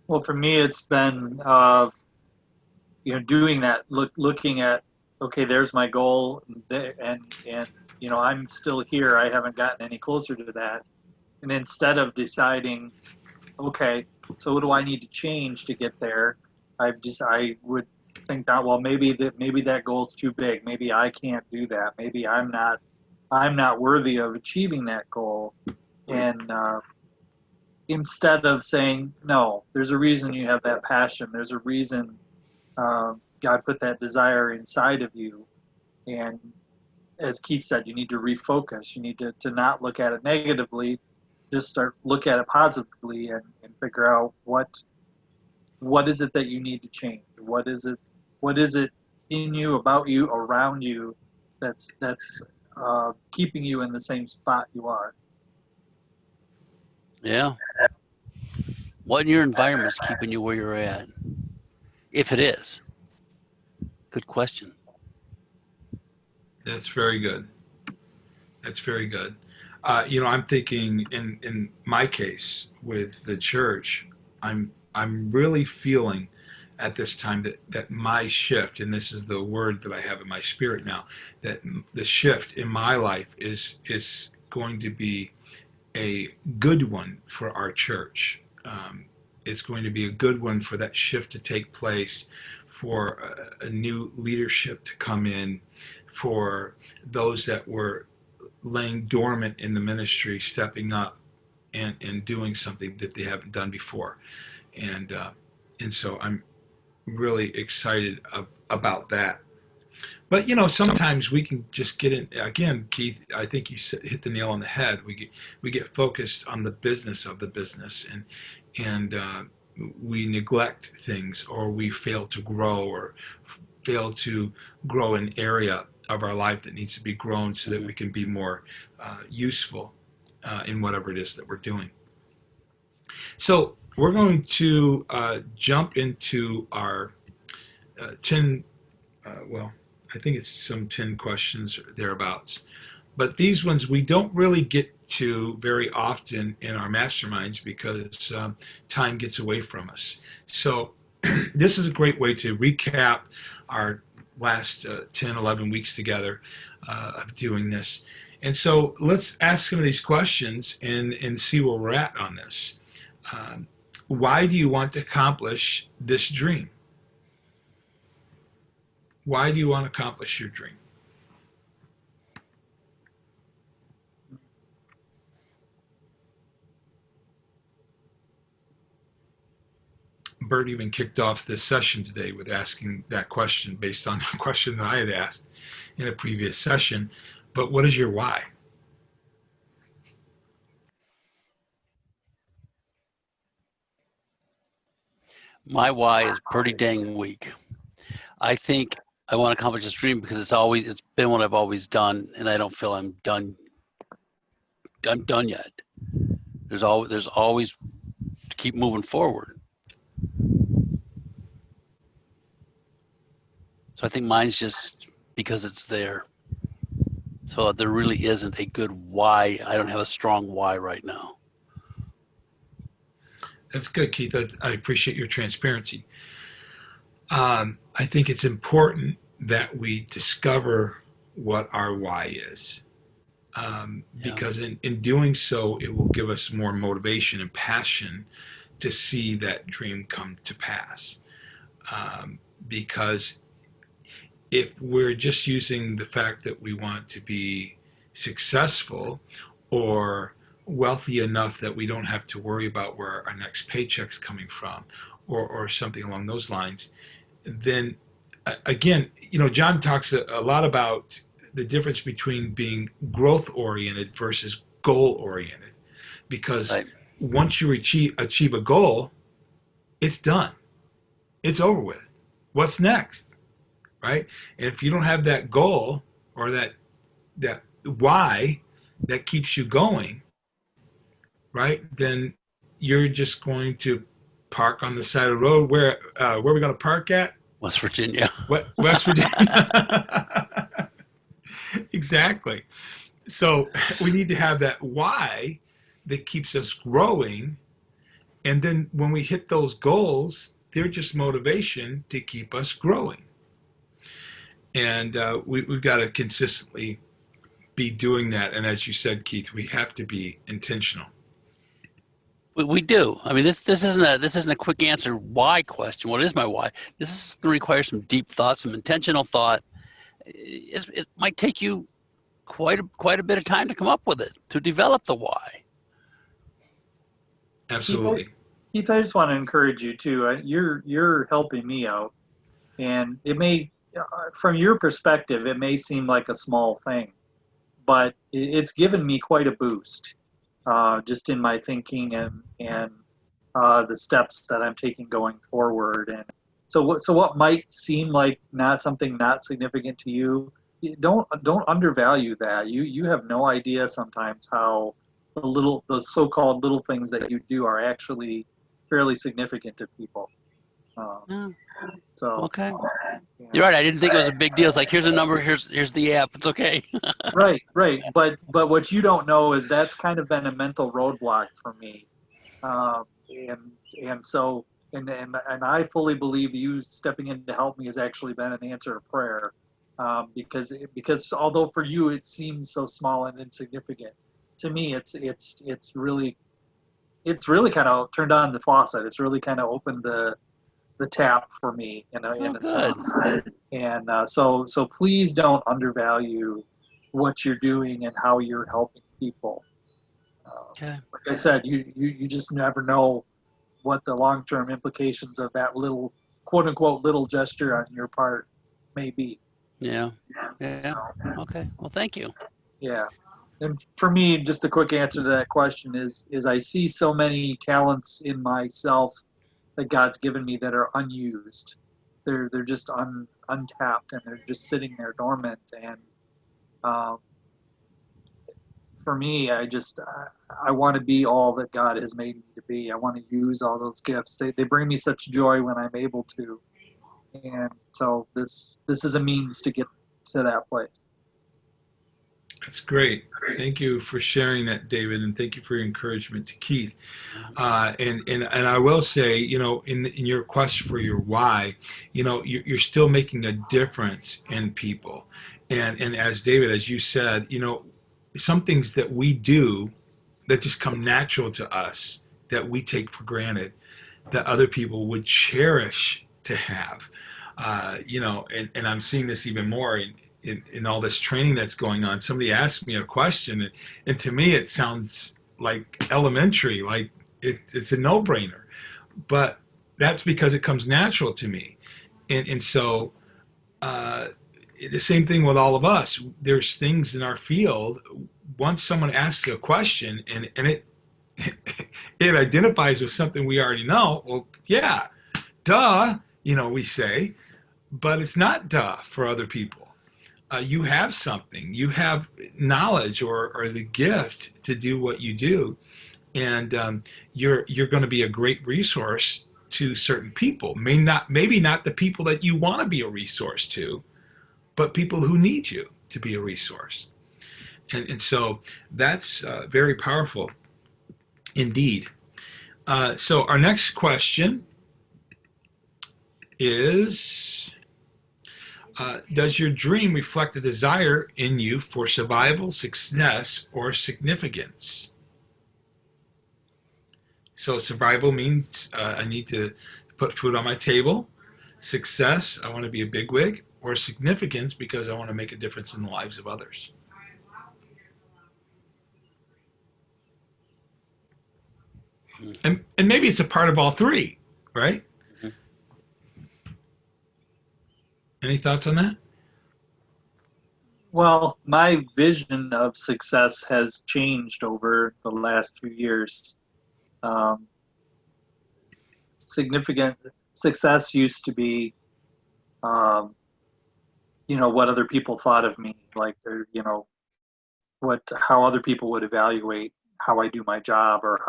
Well, for me, it's been doing that, looking at, okay, there's my goal, and I'm still here. I haven't gotten any closer to that. And instead of deciding, okay, so what do I need to change to get there? I would think that, well, maybe that goal's too big. Maybe I can't do that. Maybe I'm not worthy of achieving that goal. And instead of saying, no, there's a reason you have that passion. There's a reason God put that desire inside of you. And as Keith said, you need to refocus. You need to not look at it negatively. Just look at it positively and figure out what is it that you need to change. What is it in you, about you, around you that's keeping you in the same spot you are. Yeah. What in your environment is keeping you where you're at? If it is. Good question. That's very good. That's very good. I'm thinking in my case with the church, I'm really feeling at this time that my shift, and this is the word that I have in my spirit now, that the shift in my life is going to be a good one for our church. It's going to be a good one for that shift to take place, for a new leadership to come in, for those that were laying dormant in the ministry, stepping up and doing something that they haven't done before. And so I'm really excited about that. But sometimes we can just get in. Again, Keith, I think you hit the nail on the head. We get focused on the business of the business, and we neglect things, or we fail to grow, or fail to grow an area of our life that needs to be grown so that we can be more useful in whatever it is that we're doing. So we're going to jump into our 10, I think it's some 10 questions or thereabouts. But these ones we don't really get to very often in our masterminds because time gets away from us. So this is a great way to recap our last 10, 11 weeks together of doing this. And so let's ask some of these questions and see where we're at on this. why do you want to accomplish this dream? Why do you want to accomplish your dream? Bert even kicked off this session today with asking that question based on a question that I had asked in a previous session. But what is your why? My why is pretty dang weak. I think I want to accomplish this dream because it's been what I've always done, and I don't feel I'm done yet. There's always to keep moving forward. So I think mine's just because it's there. So there really isn't a good why. I don't have a strong why right now. That's good, Keith. I appreciate your transparency. I think it's important that we discover what our why is. Because in doing so, it will give us more motivation and passion to see that dream come to pass. Because if we're just using the fact that we want to be successful or wealthy enough that we don't have to worry about where our next paycheck's coming from or something along those lines, then again, John talks a lot about the difference between being growth oriented versus goal oriented, because Right. once you achieve a goal, it's done. It's over with. What's next? Right? And if you don't have that goal or that why that keeps you going, right, then you're just going to park on the side of the road. Where are we going to park at? West Virginia. West Virginia. Exactly. So we need to have that why that keeps us growing. And then when we hit those goals, they're just motivation to keep us growing. And we've got to consistently be doing that. And as you said, Keith, we have to be intentional. We do. I mean, this isn't a quick answer why question. What is my why? This is going to require some deep thought, some intentional thought. It might take you quite a bit of time to come up with it, to develop the why. Absolutely. Keith, I just want to encourage you too. You're helping me out, and it may, from your perspective, it may seem like a small thing, but it's given me quite a boost, just in my thinking and the steps that I'm taking going forward. And so what might seem like not significant to you, don't undervalue that. You have no idea sometimes how the so-called little things that you do are actually fairly significant to people. So Okay. You're right. I didn't think it was a big deal. It's like, here's a number, here's the app. It's okay. Right. But what you don't know is that's kind of been a mental roadblock for me, and so I fully believe you stepping in to help me has actually been an answer to prayer, because although for you it seems so small and insignificant, to me it's really kind of turned on the faucet. It's really kind of opened the tap for me in a sense. And so please don't undervalue what you're doing and how you're helping people. Okay. Like I said, you just never know what the long-term implications of that little, quote unquote, little gesture on your part may be. Yeah. Okay. Well, thank you. Yeah. And for me, just a quick answer to that question is I see so many talents in myself that God's given me that are unused. They're just untapped, and they're just sitting there dormant. And for me, I want to be all that God has made me to be. I want to use all those gifts. They bring me such joy when I'm able to. And so this is a means to get to that place. That's great. Thank you for sharing that, David, and thank you for your encouragement to Keith. And I will say, in your quest for your why, you're still making a difference in people. And as David, as you said, some things that we do that just come natural to us that we take for granted, that other people would cherish to have. And I'm seeing this even more in all this training that's going on. Somebody asked me a question, and to me it sounds like elementary, like it's a no-brainer. But that's because it comes natural to me. And so the same thing with all of us. There's things in our field, once someone asks a question and it it identifies with something we already know, well, yeah, duh, we say, but it's not duh for other people. You have something, you have knowledge or the gift to do what you do, and you're going to be a great resource to certain people. Maybe not the people that you want to be a resource to, but people who need you to be a resource. And so that's very powerful indeed. So our next question is, does your dream reflect a desire in you for survival, success, or significance? So survival means I need to put food on my table. Success, I want to be a bigwig. Or significance, because I want to make a difference in the lives of others. And maybe it's a part of all three, right? Mm-hmm. Any thoughts on that? Well, my vision of success has changed over the last few years. Significant success used to be, what other people thought of me, like, how other people would evaluate how I do my job, or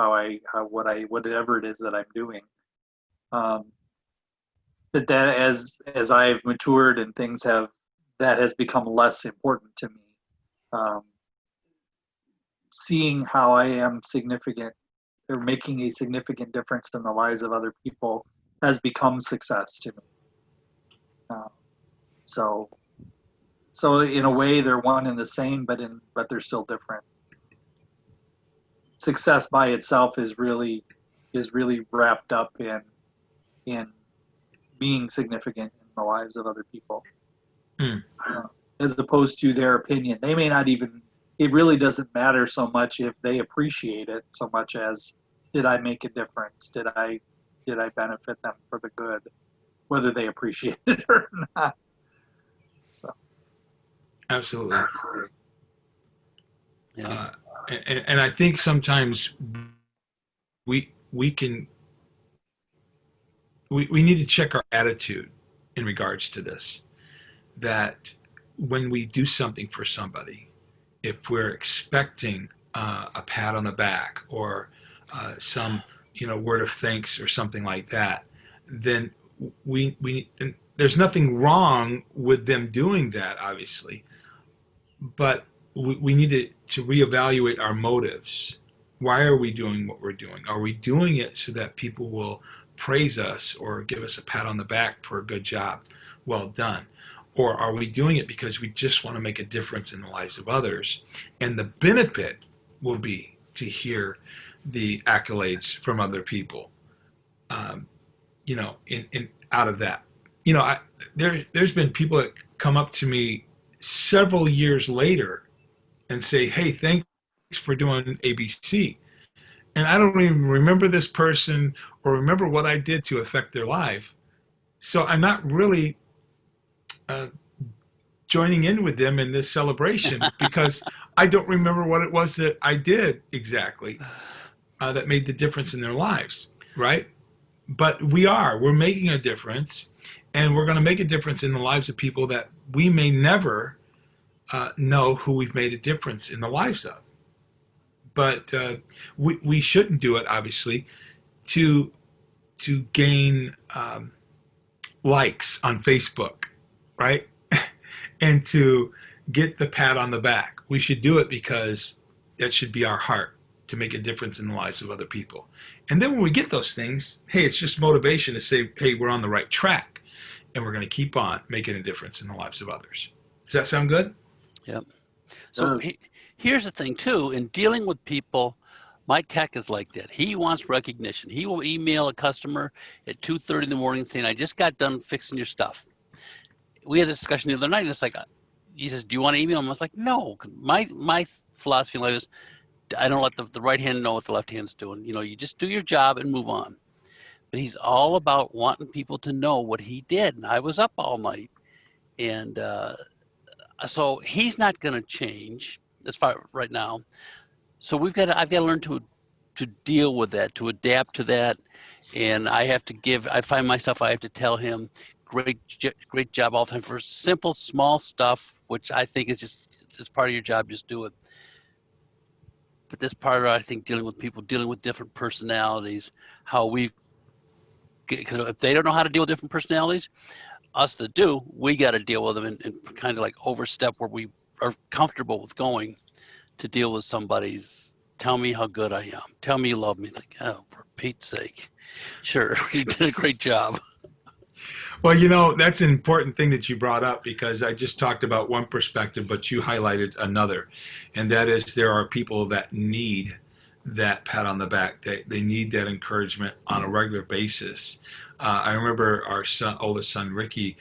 whatever it is that I'm doing. But that as I've matured and that has become less important to me. Seeing how I am significant or making a significant difference in the lives of other people has become success to me. So in a way, they're one and the same, but they're still different. Success by itself is really wrapped up in being significant in the lives of other people, as opposed to their opinion. They may not even. It really doesn't matter so much if they appreciate it, so much as, did I make a difference? Did I benefit them for the good, whether they appreciate it or not? So. Absolutely. Yeah. And I think sometimes we need to check our attitude in regards to this. That when we do something for somebody, if we're expecting a pat on the back or some word of thanks or something like that, then there's nothing wrong with them doing that, obviously. But we need to reevaluate our motives. Why are we doing what we're doing? Are we doing it so that people will praise us or give us a pat on the back for a good job, well done? Or are we doing it because we just want to make a difference in the lives of others? And the benefit will be to hear the accolades from other people, in out of that. There's been people that come up to me several years later and say, hey, thanks for doing ABC. And I don't even remember this person or remember what I did to affect their life. So I'm not really joining in with them in this celebration because I don't remember what it was that I did exactly that made the difference in their lives, right? But we're making a difference, and we're going to make a difference in the lives of people that we may never know who we've made a difference in the lives of. But we shouldn't do it, obviously, to gain likes on Facebook, right? And to get the pat on the back. We should do it because that should be our heart, to make a difference in the lives of other people. And then when we get those things, hey, it's just motivation to say, hey, we're on the right track, and we're going to keep on making a difference in the lives of others. Does that sound good? Yep. So here's the thing too, in dealing with people, My tech is like that. He wants recognition. He will email a customer at 2:30 in the morning saying, I just got done fixing your stuff. We had a discussion the other night, and it's like, he says, do you want to email him? I was like, no. My philosophy in life is I don't let the right hand know what the left hand's doing. You know, you just do your job and move on. But he's all about wanting people to know what he did. And I was up all night. And so he's not going to change as far right now. So I've got to learn to deal with that, to adapt to that. And I find myself, I have to tell him, great job all the time for simple, small stuff, which I think is it's part of your job, just do it. But this part of, I think, dealing with people, dealing with different personalities, because if they don't know how to deal with different personalities, us that do, we got to deal with them and kind of like overstep where we are comfortable with going to deal with somebody's, tell me how good I am. Tell me you love me. It's like, oh, for Pete's sake. Sure, you did a great job. Well, you know, that's an important thing that you brought up, because I just talked about one perspective, but you highlighted another. And that is, there are people that need that pat on the back. They need that encouragement on a regular basis. I remember our oldest son, Ricky,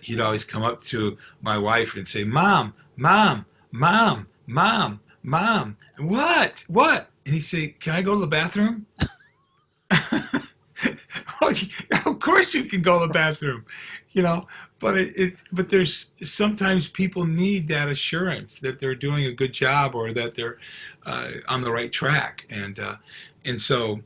he'd always come up to my wife and say, Mom, Mom, Mom, Mom, Mom. What? And he'd say, can I go to the bathroom? Oh, of course you can go to the bathroom, you know, but but there's sometimes people need that assurance that they're doing a good job, or that they're on the right track. And so,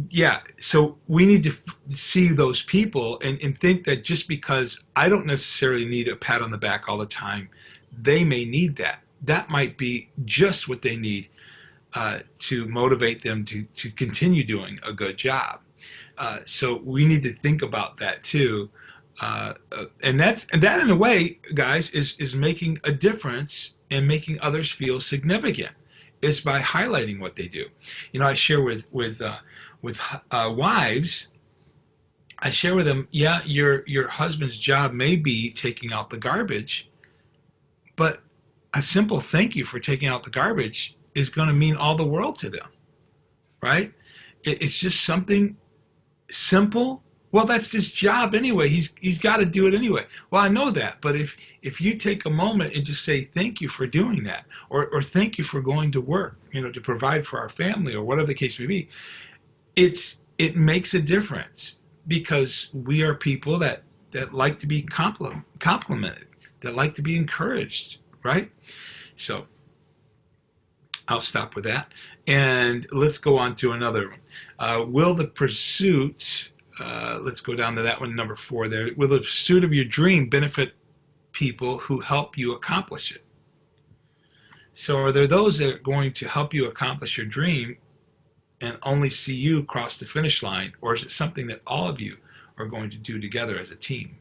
yeah, so we need to see those people and think that just because I don't necessarily need a pat on the back all the time, they may need that. That might be just what they need to motivate them to continue doing a good job. So we need to think about that too. And that in a way, guys, is making a difference and making others feel significant. It's by highlighting what they do. You know, I share with wives, I share with them, yeah, your husband's job may be taking out the garbage, but a simple thank you for taking out the garbage is going to mean all the world to them, right? It's just something simple. Well, that's his job anyway. He's got to do it anyway. Well, I know that, but if you take a moment and just say thank you for doing that, or thank you for going to work, you know, to provide for our family, or whatever the case may be, it makes a difference, because we are people that like to be complimented, that like to be encouraged, right? So I'll stop with that, and let's go on to another one. Will the pursuit, let's go down to that one, number 4 there. Will the pursuit of your dream benefit people who help you accomplish it? So are there those that are going to help you accomplish your dream and only see you cross the finish line, or is it something that all of you are going to do together as a team?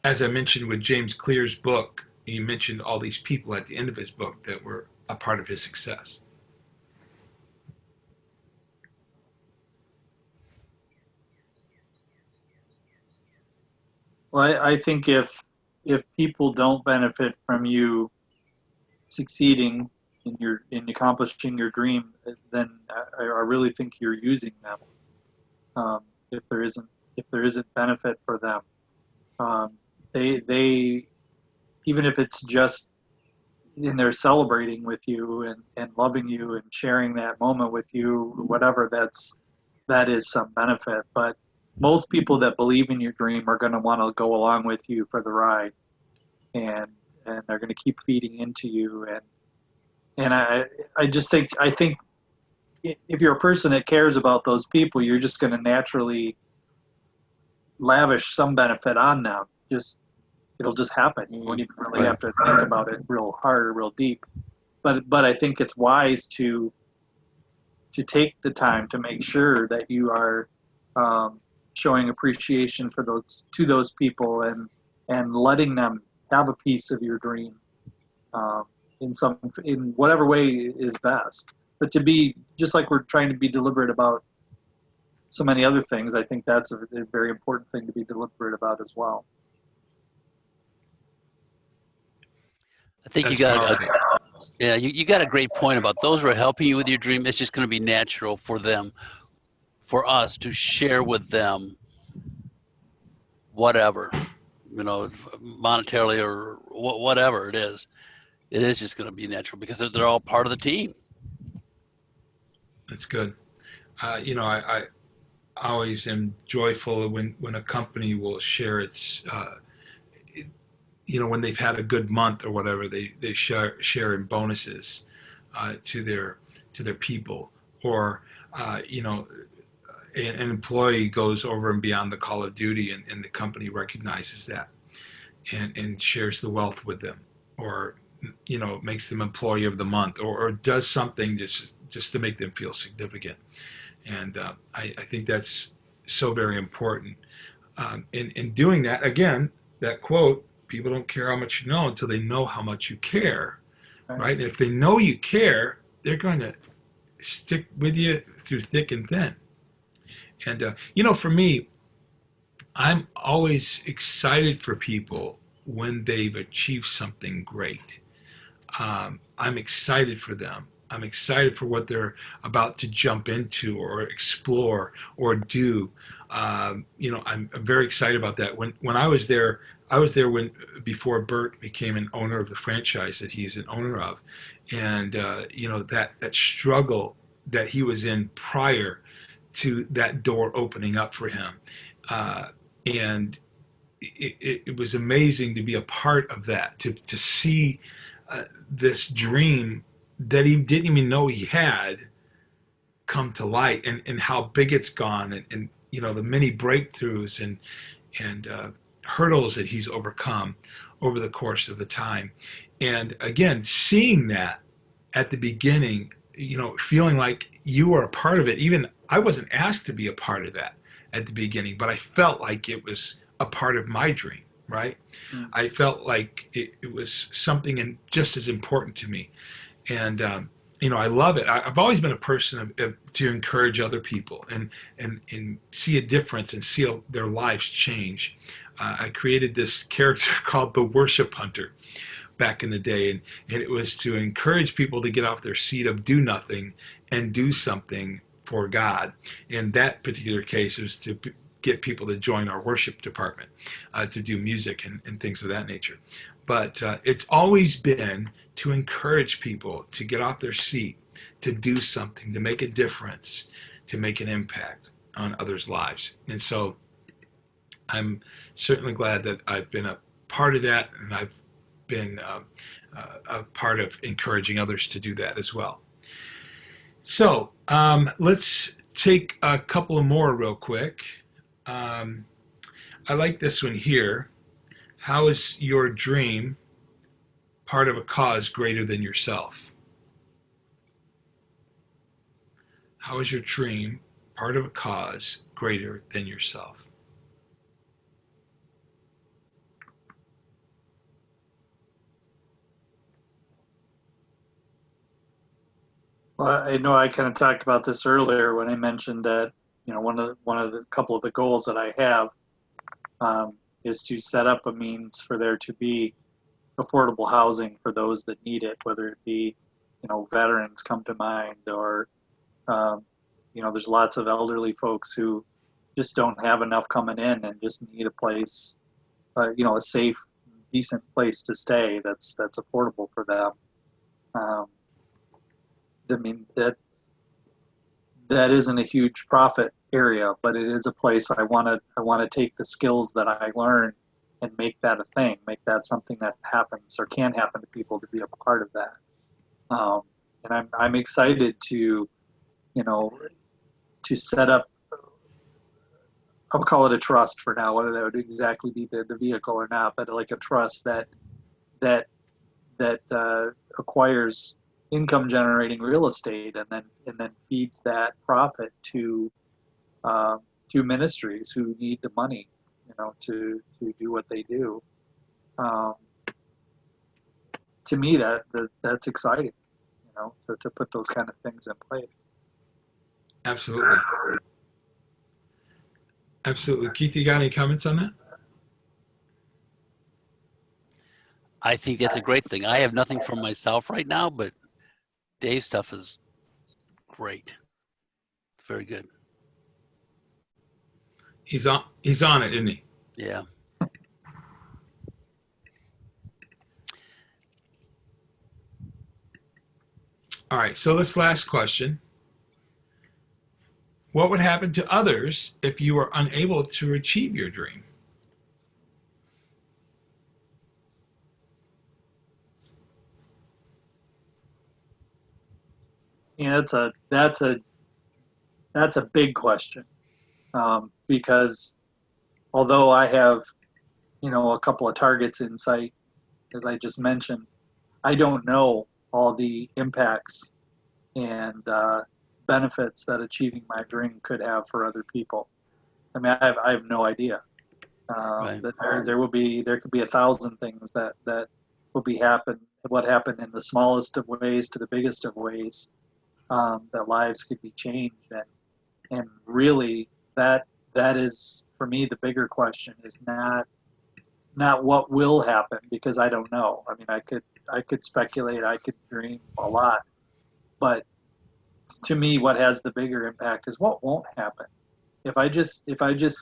As I mentioned with James Clear's book, he mentioned all these people at the end of his book that were a part of his success. Well, I think if people don't benefit from you succeeding in accomplishing your dream, then I really think you're using them. If there isn't benefit for them, they even if it's just in there celebrating with you and loving you and sharing that moment with you, whatever, that is some benefit. But most people that believe in your dream are going to want to go along with you for the ride, and they're going to keep feeding into you. And I think if you're a person that cares about those people, you're just going to naturally lavish some benefit on them. It'll just happen. You won't even really have to think about it real hard or real deep. But I think it's wise to take the time to make sure that you are showing appreciation for those people and letting them have a piece of your dream in whatever way is best. But to be, just like we're trying to be deliberate about so many other things, I think that's a very important thing to be deliberate about as well. I think That's you got powerful. Yeah, you got a great point about those who are helping you with your dream. It's just going to be natural for them, for us to share with them whatever, monetarily or whatever it is. It is just going to be natural because they're all part of the team. That's good. I always am joyful when a company will share its, when they've had a good month or whatever, they share in bonuses to their people, or an employee goes over and beyond the call of duty, and the company recognizes that and shares the wealth with them, or makes them employee of the month, or does something just to make them feel significant. And I think that's so very important. In doing that, again, that quote, people don't care how much you know until they know how much you care, right? And if they know you care, they're going to stick with you through thick and thin. And, for me, I'm always excited for people when they've achieved something great. I'm excited for them. I'm excited for what they're about to jump into or explore or do. I'm very excited about that. When I was there before Bert became an owner of the franchise that he's an owner of, and that struggle that he was in prior to that door opening up for him, and it was amazing to be a part of that, to see this dream that he didn't even know he had come to light, and how big it's gone, and the many breakthroughs and hurdles that he's overcome over the course of the time. And again, seeing that at the beginning, feeling like you were a part of it. Even I wasn't asked to be a part of that at the beginning, but I felt like it was a part of my dream, right? Mm. I felt like it was something just as important to me. And, I love it. I've always been a person to encourage other people and see a difference and see their lives change. I created this character called the Worship Hunter back in the day, and it was to encourage people to get off their seat of do nothing and do something for God. In that particular case, it was to get people to join our worship department, to do music and things of that nature. But it's always been to encourage people to get off their seat, to do something, to make a difference, to make an impact on others' lives. And so I'm certainly glad that I've been a part of that, and I've been a part of encouraging others to do that as well. So let's take a couple of more real quick. I like this one here. How is your dream part of a cause greater than yourself? How is your dream part of a cause greater than yourself? Well, I know I kind of talked about this earlier when I mentioned that, one of the couple of the goals that I have is to set up a means for there to be affordable housing for those that need it, whether it be, veterans come to mind, or, there's lots of elderly folks who just don't have enough coming in and just need a place, a safe, decent place to stay that's affordable for them. I mean, that isn't a huge profit area, but it is a place I want to take the skills that I learn and make that a thing, make that something that happens or can happen to people, to be a part of that. And I'm excited to, to set up, I'll call it a trust for now, whether that would exactly be the vehicle or not, but like a trust that acquires income generating real estate and then feeds that profit to ministries who need the money, to do what they do. To me, that's exciting, to put those kind of things in place. Absolutely. Absolutely. Keith, you got any comments on that? I think that's a great thing. I have nothing for myself right now, but Dave's stuff is great. It's very good. He's on it, isn't he? Yeah. All right, so this last question. What would happen to others if you were unable to achieve your dream? Yeah, that's a big question, because although I have, a couple of targets in sight, as I just mentioned, I don't know all the impacts and benefits that achieving my dream could have for other people. I mean, I have no idea. Right. That there could be 1,000 things that will be what happened in the smallest of ways to the biggest of ways, that lives could be changed, and really that is, for me, the bigger question is not what will happen, because I don't know. I mean, I could speculate, I could dream a lot, but to me, what has the bigger impact is what won't happen. If I just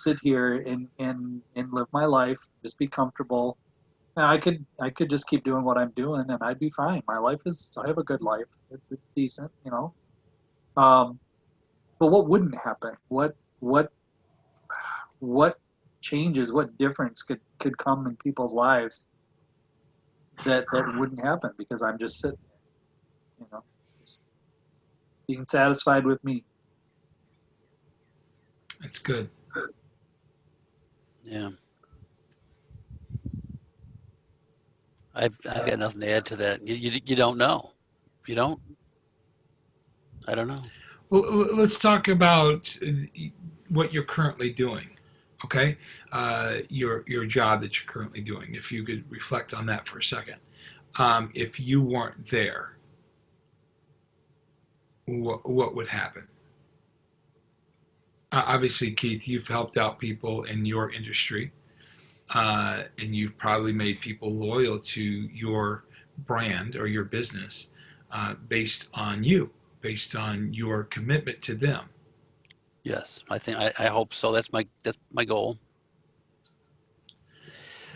sit here and live my life, just be comfortable, I could just keep doing what I'm doing, and I'd be fine. I have a good life. It's decent, but what wouldn't happen? What changes? What difference could come in people's lives that wouldn't happen because I'm just sitting there, just being satisfied with me. That's good. Yeah. I've got nothing to add to that. You don't know. You don't? I don't know. Well, let's talk about what you're currently doing. Okay, your job that you're currently doing. If you could reflect on that for a second. If you weren't there, what would happen? Obviously, Keith, you've helped out people in your industry, and you've probably made people loyal to your brand or your business, based on based on your commitment to them. Yes, I hope so. That's my goal.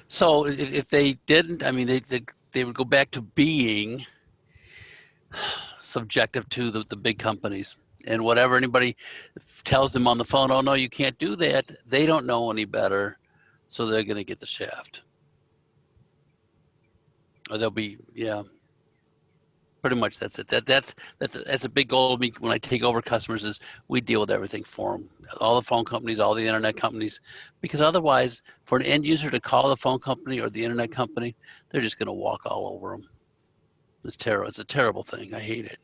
So if they didn't, I mean, they would go back to being subjective to the big companies, and whatever anybody tells them on the phone, oh no, you can't do that. They don't know any better, so they're going to get the shaft, or they'll be, yeah. Pretty much that's it. That's a big goal of me when I take over customers, is we deal with everything for them, all the phone companies, all the internet companies, because otherwise, for an end user to call the phone company or the internet company, they're just going to walk all over them. It's terrible. It's a terrible thing. I hate it.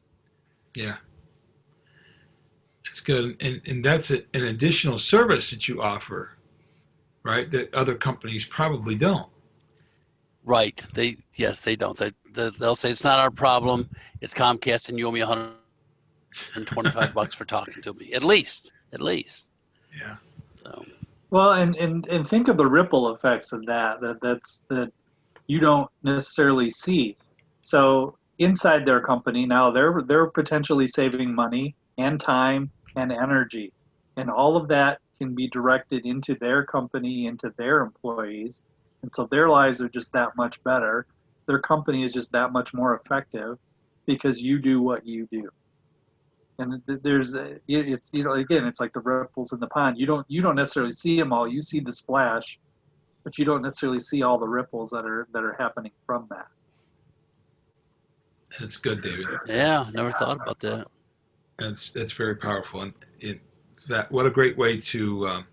Yeah, that's good, and that's an additional service that you offer, right? That other companies probably don't. Right? They don't. They'll say it's not our problem. It's Comcast, and you owe me $125 for talking to me. At least. Yeah. So. Well, and think of the ripple effects of that you don't necessarily see. So inside their company now, they're potentially saving money and time and energy, and all of that can be directed into their company, into their employees, and so their lives are just that much better. Their company is just that much more effective because you do what you do. And it's, again, it's like the ripples in the pond. You don't necessarily see them all. You see the splash, but you don't necessarily see all the ripples that are happening from that. That's good, David. Yeah, never thought about that. That's very powerful, and what a great way to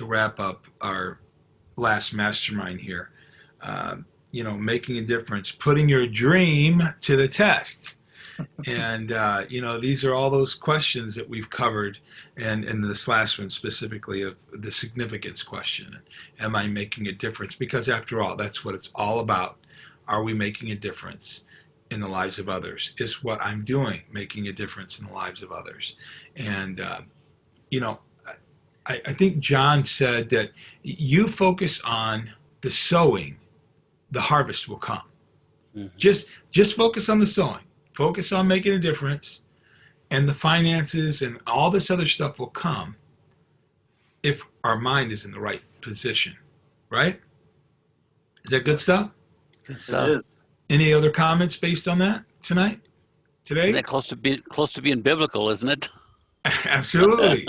wrap up our last mastermind here. Making a difference, putting your dream to the test. And these are all those questions that we've covered, and in this last one specifically, of the significance question. Am I making a difference? Because after all, that's what it's all about. Are we making a difference in the lives of others? Is what I'm doing making a difference in the lives of others? And I think John said that you focus on the sowing, the harvest will come. Mhm. Just focus on the sowing. Focus on making a difference, and the finances and all this other stuff will come if our mind is in the right position, right? Is that good stuff? Good It stuff. is. Any other comments based on that Isn't today? that close to being biblical, isn't it? Absolutely.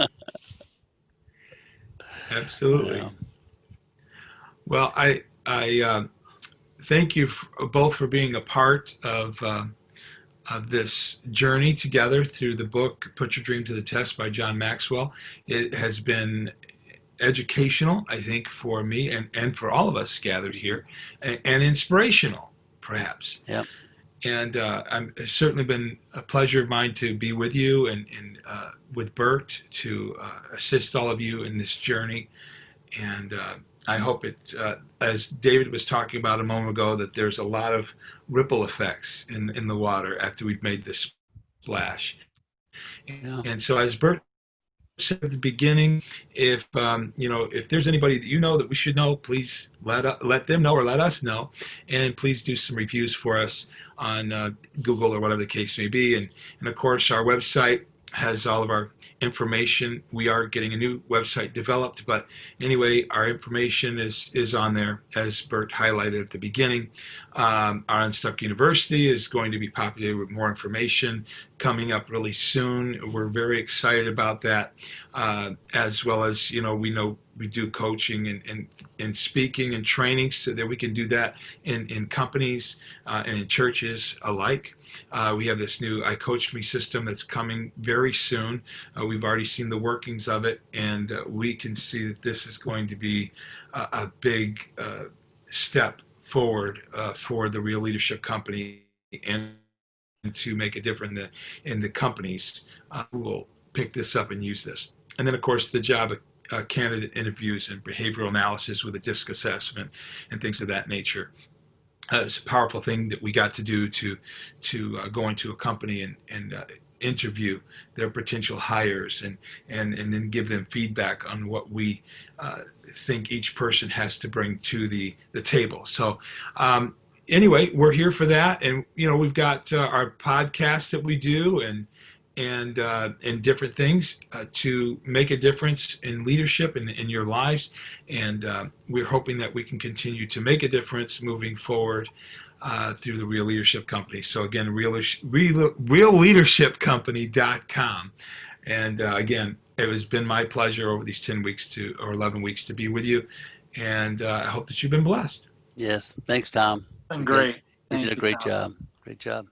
Absolutely. Yeah. Well, I thank you both for being a part of this journey together through the book "Put Your Dream to the Test" by John Maxwell. It has been educational, I think, for me and for all of us gathered here, and inspirational, perhaps. Yeah. And it's certainly been a pleasure of mine to be with you and with Bert to assist all of you in this journey. And I hope it, as David was talking about a moment ago, that there's a lot of ripple effects in the water after we've made this splash. Yeah. And so, as Bert said at the beginning, if if there's anybody that you know that we should know, please let them know or let us know, and please do some reviews for us on Google or whatever the case may be. And of course, our website has all of our information. We are getting a new website developed, but anyway, our information is on there, as Bert highlighted at the beginning. Our Unstuck University is going to be populated with more information coming up really soon. We're very excited about that, as well as, we know we do coaching and speaking and training so that we can do that in companies and in churches alike. We have this new I Coach Me system that's coming very soon. We've already seen the workings of it, and we can see that this is going to be a big step forward for the Real Leadership Company and to make a difference in the companies who will pick this up and use this. And then, of course, the job candidate interviews and behavioral analysis with a DISC assessment and things of that nature. It's a powerful thing that we got to do to go into a company and interview their potential hires and then give them feedback on what we think each person has to bring to the table. So anyway, we're here for that, and we've got our podcast that we do and different things to make a difference in leadership in your lives. And we're hoping that we can continue to make a difference moving forward through the Real Leadership Company. So again, realleadershipcompany.com. And again, it has been my pleasure over these 10 weeks or 11 weeks to be with you. And I hope that you've been blessed. Yes. Thanks, Tom. Been great. You did a Thank you, great Tom. job. Great job.